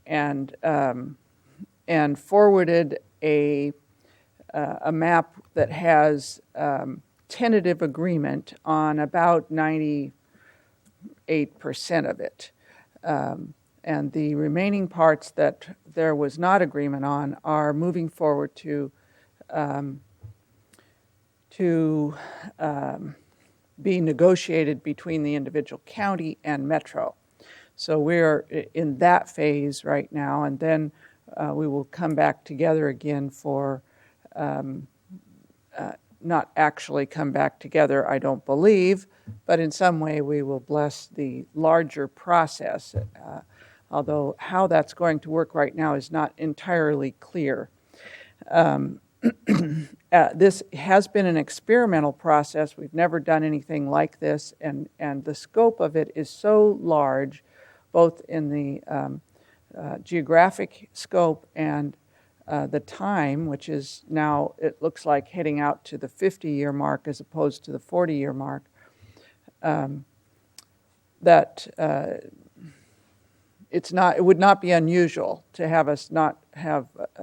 and forwarded a map that has tentative agreement on about 98% of it, and the remaining parts that there was not agreement on are moving forward to be negotiated between the individual county and Metro. So we're in that phase right now, and then we will come back together again for, not actually come back together, I don't believe, but in some way we will bless the larger process, although how that's going to work right now is not entirely clear. This has been an experimental process. We've never done anything like this, and the scope of it is so large, both in the geographic scope and the time, which is now, it looks like, heading out to the 50-year mark as opposed to the 40-year mark, that it would not be unusual to have us not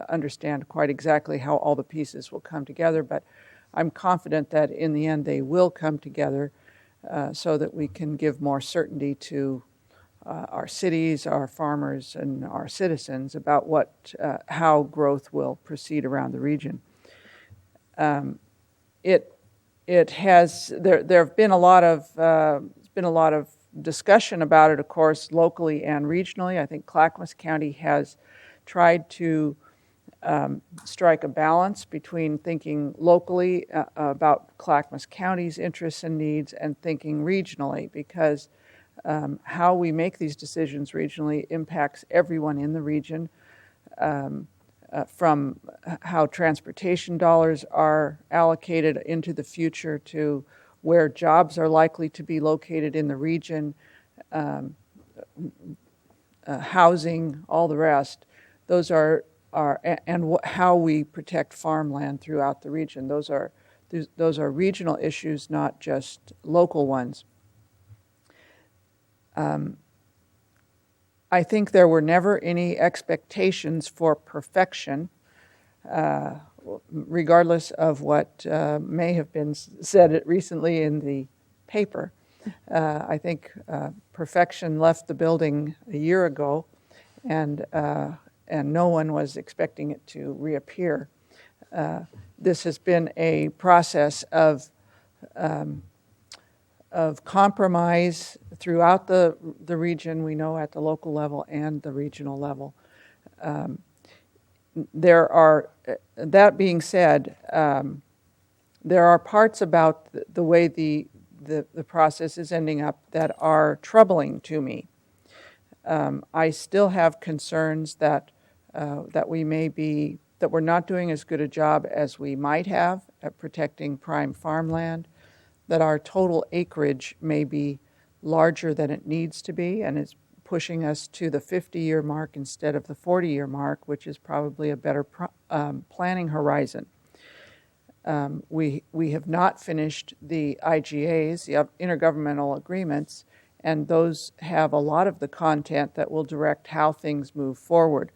understand quite exactly how all the pieces will come together, but I'm confident that in the end they will come together so that we can give more certainty to our cities, our farmers, and our citizens about how growth will proceed around the region. There have been a lot of discussion about it, of course, locally and regionally. I think Clackamas County has tried to strike a balance between thinking locally about Clackamas County's interests and needs and thinking regionally, because how we make these decisions regionally impacts everyone in the region, from how transportation dollars are allocated into the future to where jobs are likely to be located in the region, housing, all the rest. Those are how we protect farmland throughout the region. Those are regional issues, not just local ones. I think there were never any expectations for perfection, regardless of what may have been said recently in the paper. I think perfection left the building a year ago, and no one was expecting it to reappear. This has been a process of compromise throughout the region, we know, at the local level and the regional level. That being said, there are parts about the way the process is ending up that are troubling to me. I still have concerns that we're not doing as good a job as we might have at protecting prime farmland, that our total acreage may be larger than it needs to be, and it's pushing us to the 50-year mark instead of the 40-year mark, which is probably a better planning horizon. We have not finished the IGAs, the intergovernmental agreements, and those have a lot of the content that will direct how things move forward.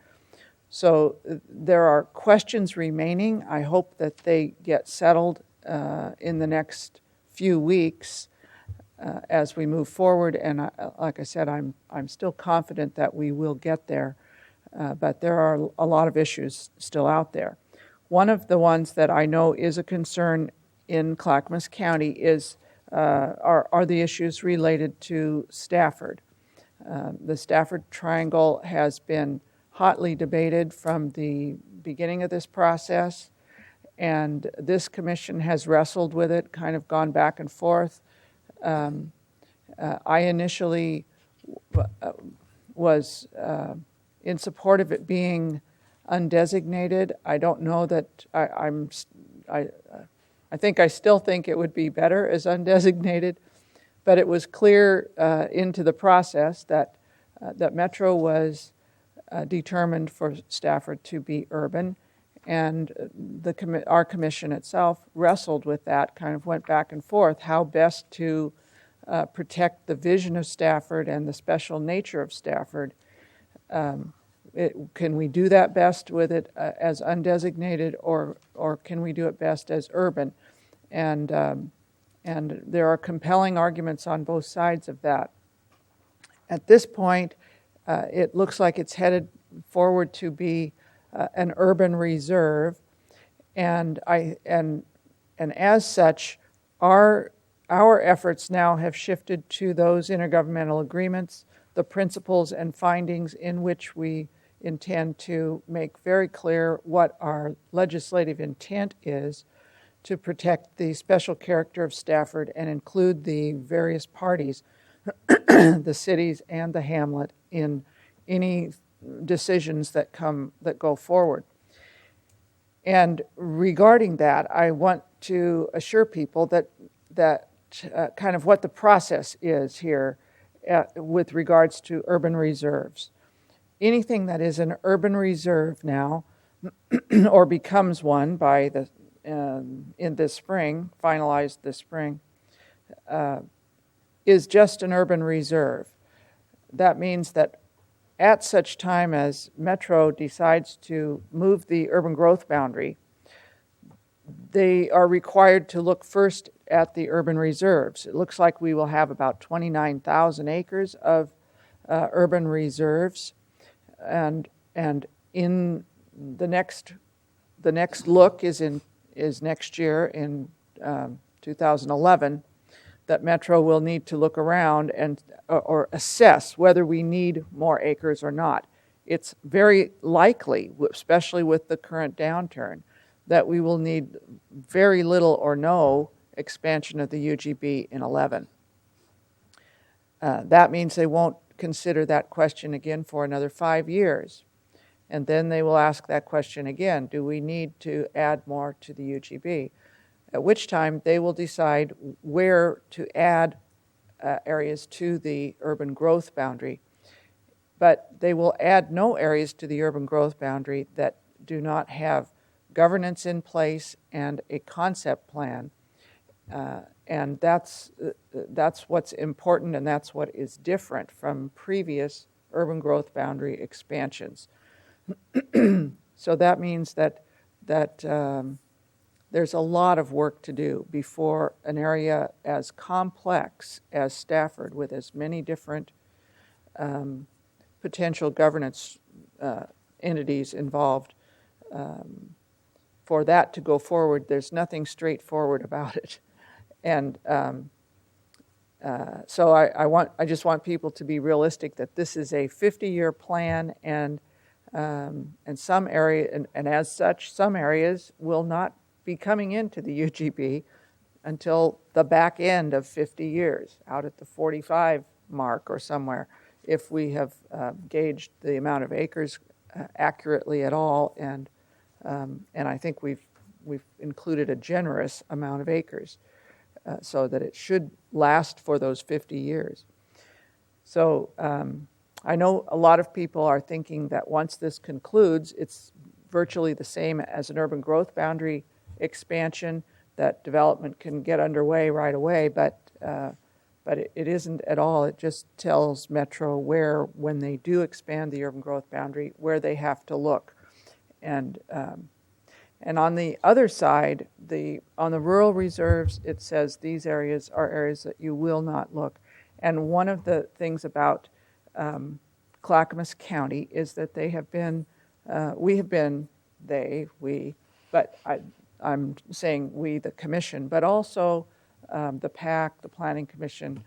So there are questions remaining. I hope that they get settled in the next few weeks, as we move forward. And like I said, I'm still confident that we will get there, but there are a lot of issues still out there. One of the ones that I know is a concern in Clackamas County are the issues related to Stafford. The Stafford Triangle has been hotly debated from the beginning of this process, and this commission has wrestled with it, kind of gone back and forth. I initially was in support of it being undesignated. I don't know that I think I still think it would be better as undesignated, but it was clear into the process that Metro was determined for Stafford to be urban, and our commission itself wrestled with that, kind of went back and forth, how best to protect the vision of Stafford and the special nature of Stafford. Can we do that best with it as undesignated, or can we do it best as urban? And there are compelling arguments on both sides of that. At this point, it looks like it's headed forward to be an urban reserve, and as such, our efforts now have shifted to those intergovernmental agreements, the principles and findings in which we intend to make very clear what our legislative intent is to protect the special character of Stafford and include the various parties, the cities and the hamlet, in any decisions that go forward. And regarding that, I want to assure people that kind of what the process is here with regards to urban reserves. Anything that is an urban reserve now, or becomes one by in this spring, finalized this spring, is just an urban reserve. That means that at such time as Metro decides to move the urban growth boundary, they are required to look first at the urban reserves. It looks like we will have about 29,000 acres of urban reserves, and in the next look is next year in 2011, that Metro will need to look around and or assess whether we need more acres or not. It's very likely, especially with the current downturn, that we will need very little or no expansion of the UGB in 11. That means they won't consider that question again for another 5 years. And then they will ask that question again, do we need to add more to the UGB? At which time they will decide where to add areas to the urban growth boundary. But they will add no areas to the urban growth boundary that do not have governance in place and a concept plan. And that's what's important, and that's what is different from previous urban growth boundary expansions. So that means that there's a lot of work to do before an area as complex as Stafford, with as many different potential governance entities involved, for that to go forward. There's nothing straightforward about it. And so I just want people to be realistic that this is a 50-year plan, and some area, and as such, some areas will not be coming into the UGB until the back end of 50 years, out at the 45 mark or somewhere, if we have gauged the amount of acres accurately at all, and I think we've included a generous amount of acres so that it should last for those 50 years. So I know a lot of people are thinking that once this concludes, it's virtually the same as an urban growth boundary expansion, that development can get underway right away, but it isn't at all. It just tells Metro where, when they do expand the urban growth boundary, where they have to look. And And on the other side, on the rural reserves, it says these areas are areas that you will not look. And one of the things about Clackamas County is that they have been, but I'm saying we, the commission, but also the PAC, the Planning Commission,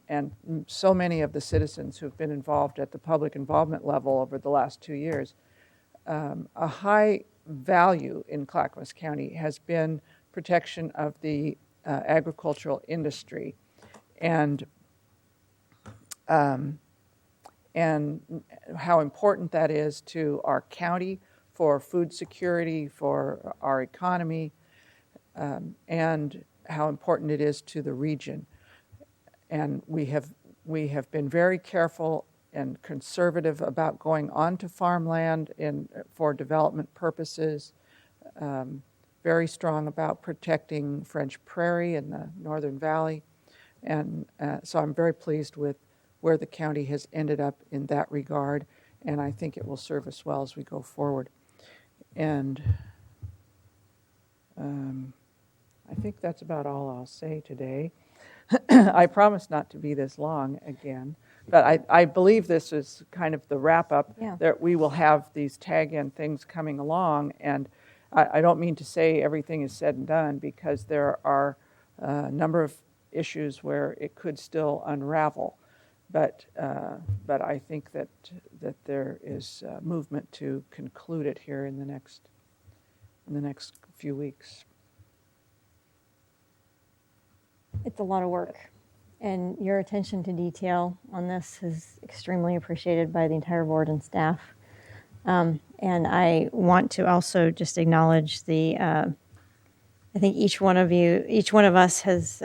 and so many of the citizens who've been involved at the public involvement level over the last 2 years. A high value in Clackamas County has been protection of the agricultural industry, and how important that is to our county for food security, for our economy, and how important it is to the region. And we have been very careful and conservative about going onto farmland for development purposes, very strong about protecting French Prairie in the Northern Valley. And so I'm very pleased with where the county has ended up in that regard, and I think it will serve us well as we go forward. And I think that's about all I'll say today. I promise not to be this long again, but I believe this is kind of the wrap-up, that we will have these tag-in things coming along, and I don't mean to say everything is said and done, because there are a number of issues where it could still unravel. But I think that there is movement to conclude it here in the next few weeks. It's a lot of work, and your attention to detail on this is extremely appreciated by the entire board and staff. And I want to also just acknowledge I think each one of us has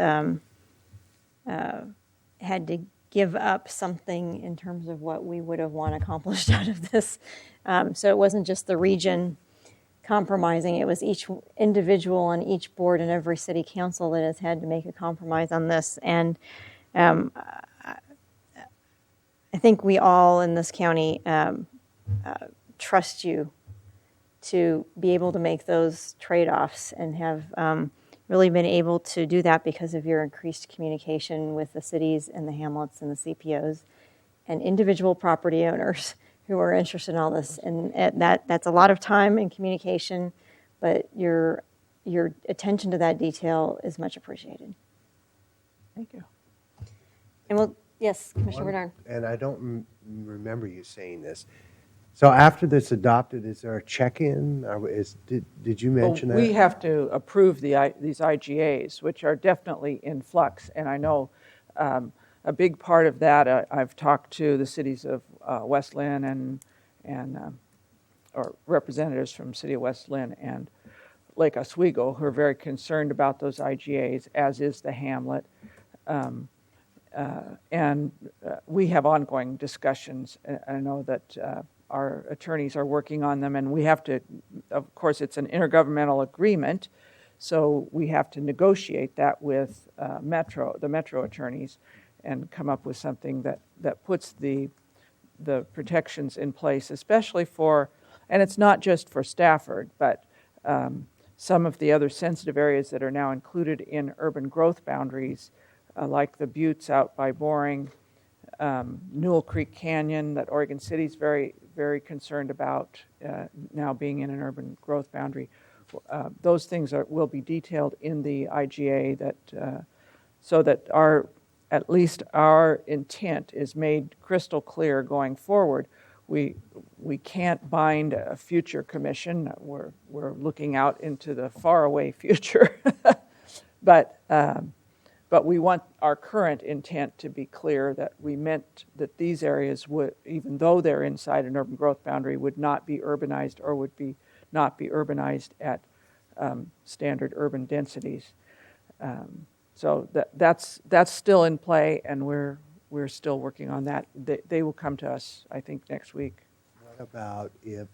had to give up something in terms of what we would have want accomplished out of this. So it wasn't just the region compromising, it was each individual on each board and every city council that has had to make a compromise on this. And I think we all in this county trust you to be able to make those trade-offs, and have really been able to do that because of your increased communication with the cities and the hamlets and the CPOs and individual property owners who are interested in all this. And that's a lot of time and communication, but your attention to that detail is much appreciated. Thank you. And yes, Commissioner Bernard. And I don't remember you saying this. So after this adopted, is there a check-in? Did you mention that? We have to approve these IGAs, which are definitely in flux. And I know a big part of that, I've talked to the cities of West Linn or representatives from City of West Linn and Lake Oswego, who are very concerned about those IGAs, as is the hamlet. And we have ongoing discussions. I know that our attorneys are working on them, and we have to, of course, it's an intergovernmental agreement, so we have to negotiate that with the Metro attorneys and come up with something that puts the protections in place, especially for, and it's not just for Stafford, but some of the other sensitive areas that are now included in urban growth boundaries, like the buttes out by Boring, Newell Creek Canyon, that Oregon City's very, very concerned about now being in an urban growth boundary. Those things will be detailed in the IGA, so that at least our intent is made crystal clear going forward. We can't bind a future commission. We're looking out into the faraway future, but we want our current intent to be clear, that we meant that these areas would, even though they're inside an urban growth boundary, would not be urbanized, or would not be urbanized at standard urban densities. So that's still in play, and we're still working on that. They will come to us, I think, next week. What about if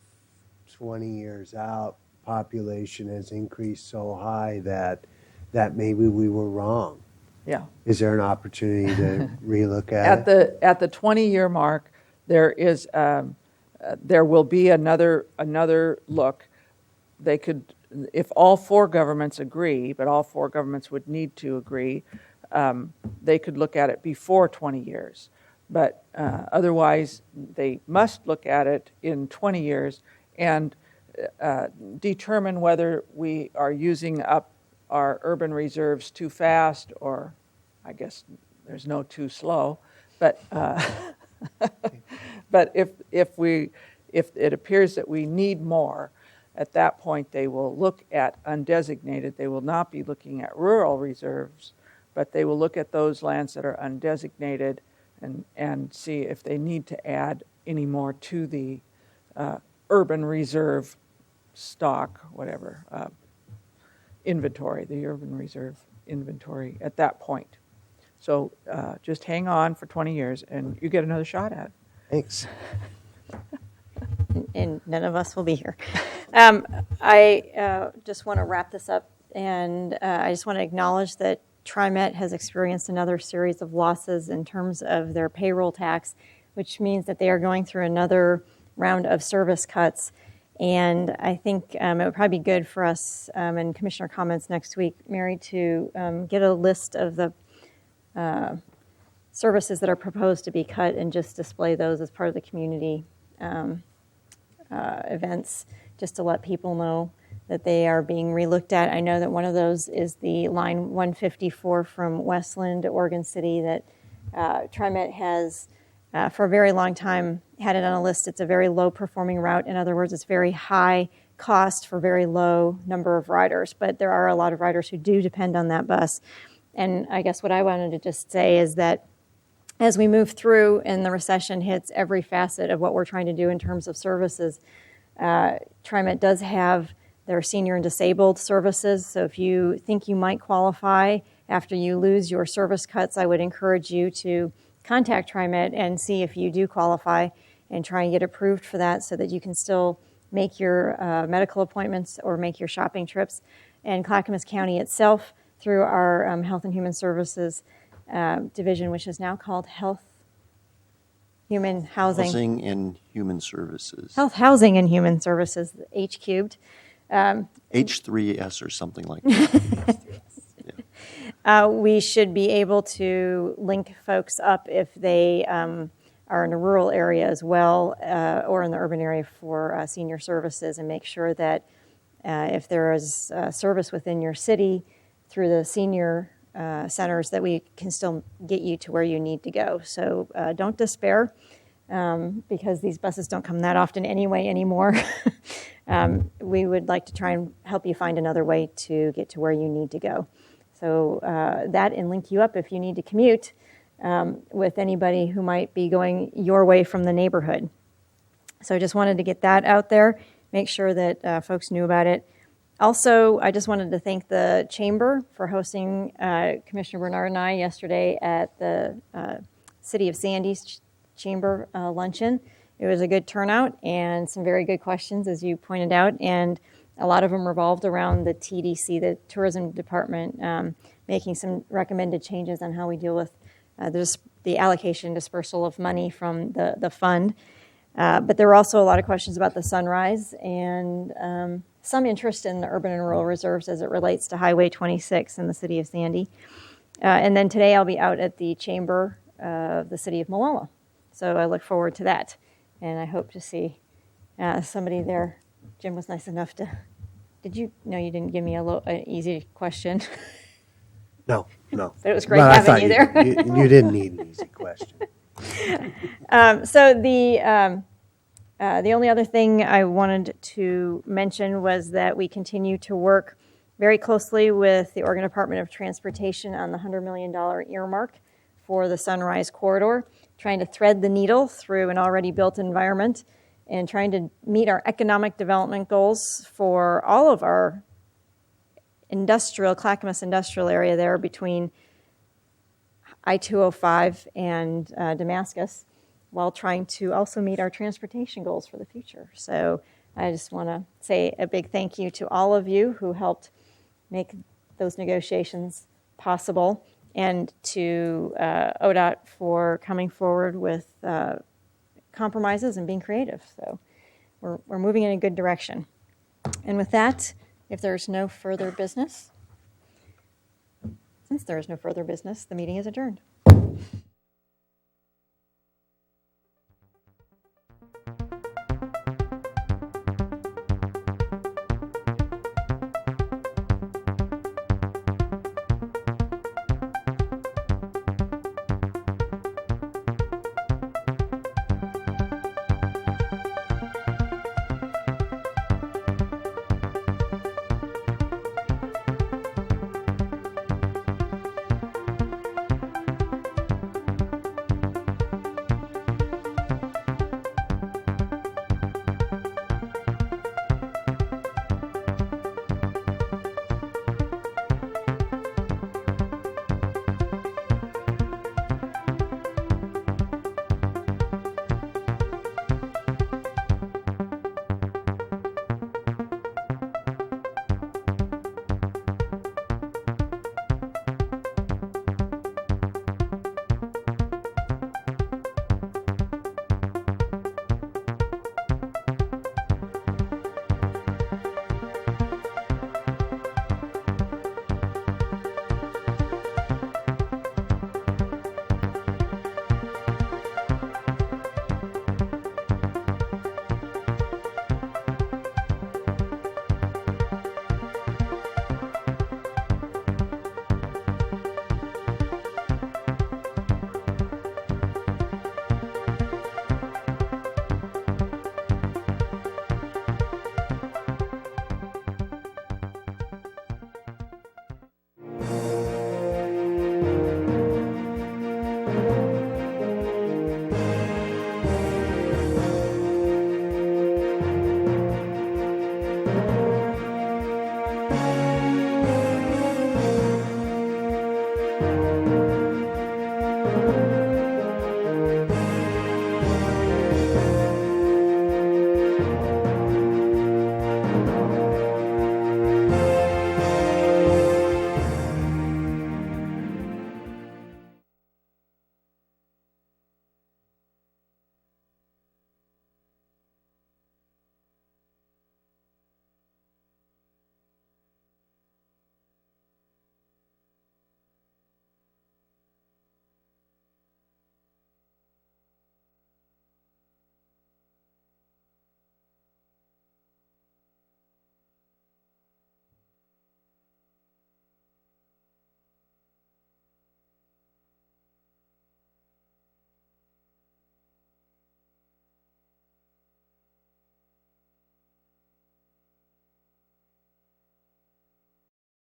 20 years out, population has increased so high that maybe we were wrong? Yeah. Is there an opportunity to relook at it? At the 20-year mark, there will be another look. they could, if all four governments agree, but all four governments would need to agree, they could look at it before 20 years. But otherwise, they must look at it in 20 years and determine whether we are using up our urban reserves too fast, or I guess there's no too slow. But but if it appears that we need more, at that point they will look at undesignated. They will not be looking at rural reserves, but they will look at those lands that are undesignated and see if they need to add any more to the urban reserve stock, whatever, inventory, the urban reserve inventory at that point. So just hang on for 20 years and you get another shot at it. Thanks. And none of us will be here. I just want to wrap this up, and I just want to acknowledge that TriMet has experienced another series of losses in terms of their payroll tax, which means that they are going through another round of service cuts. And I think it would probably be good for us in Commissioner comments next week, Mary, to get a list of the services that are proposed to be cut and just display those as part of the community events, just to let people know that they are being relooked at. I know that one of those is the line 154 from Westland to Oregon City that TriMet has for a very long time had it on a list. It's a very low performing route. In other words, it's very high cost for very low number of riders, but there are a lot of riders who do depend on that bus. And I guess what I wanted to just say is that as we move through and the recession hits every facet of what we're trying to do in terms of services, TriMet does have their senior and disabled services. So if you think you might qualify after you lose your service cuts, I would encourage you to contact TriMet and see if you do qualify and try and get approved for that so that you can still make your medical appointments or make your shopping trips. And Clackamas County itself, through our Health and Human Services division, which is now called Health, Human Housing. Housing and Human Services. Health, Housing, and Human Services, H cubed. H3S or something like that. We should be able to link folks up if they are in a rural area as well or in the urban area for senior services, and make sure that if there is service within your city through the senior centers, that we can still get you to where you need to go. So don't despair, because these buses don't come that often anyway anymore. We would like to try and help you find another way to get to where you need to go. So that, and link you up if you need to commute with anybody who might be going your way from the neighborhood. So I just wanted to get that out there, make sure that folks knew about it. Also, I just wanted to thank the Chamber for hosting Commissioner Bernard and I yesterday at the City of Sandy's Chamber luncheon. It was a good turnout and some very good questions, as you pointed out, and a lot of them revolved around the TDC, the Tourism Department, making some recommended changes on how we deal with the allocation dispersal of money from the fund. But there were also a lot of questions about the Sunrise and some interest in the urban and rural reserves as it relates to Highway 26 in the City of Sandy. And then today I'll be out at the Chamber of the City of Molalla. So I look forward to that. And I hope to see somebody there. Jim was nice enough to. Did you? No, you didn't give me an easy question. No. But it was great having you there. You didn't need an easy question. So the only other thing I wanted to mention was that we continue to work very closely with the Oregon Department of Transportation on the $100 million earmark for the Sunrise Corridor, trying to thread the needle through an already built environment and trying to meet our economic development goals for all of our Clackamas industrial area there between I-205 and Damascus, while trying to also meet our transportation goals for the future. So I just want to say a big thank you to all of you who helped make those negotiations possible, and to ODOT for coming forward with compromises and being creative. So we're moving in a good direction. And with that, if there's no further business, since there is no further business, the meeting is adjourned.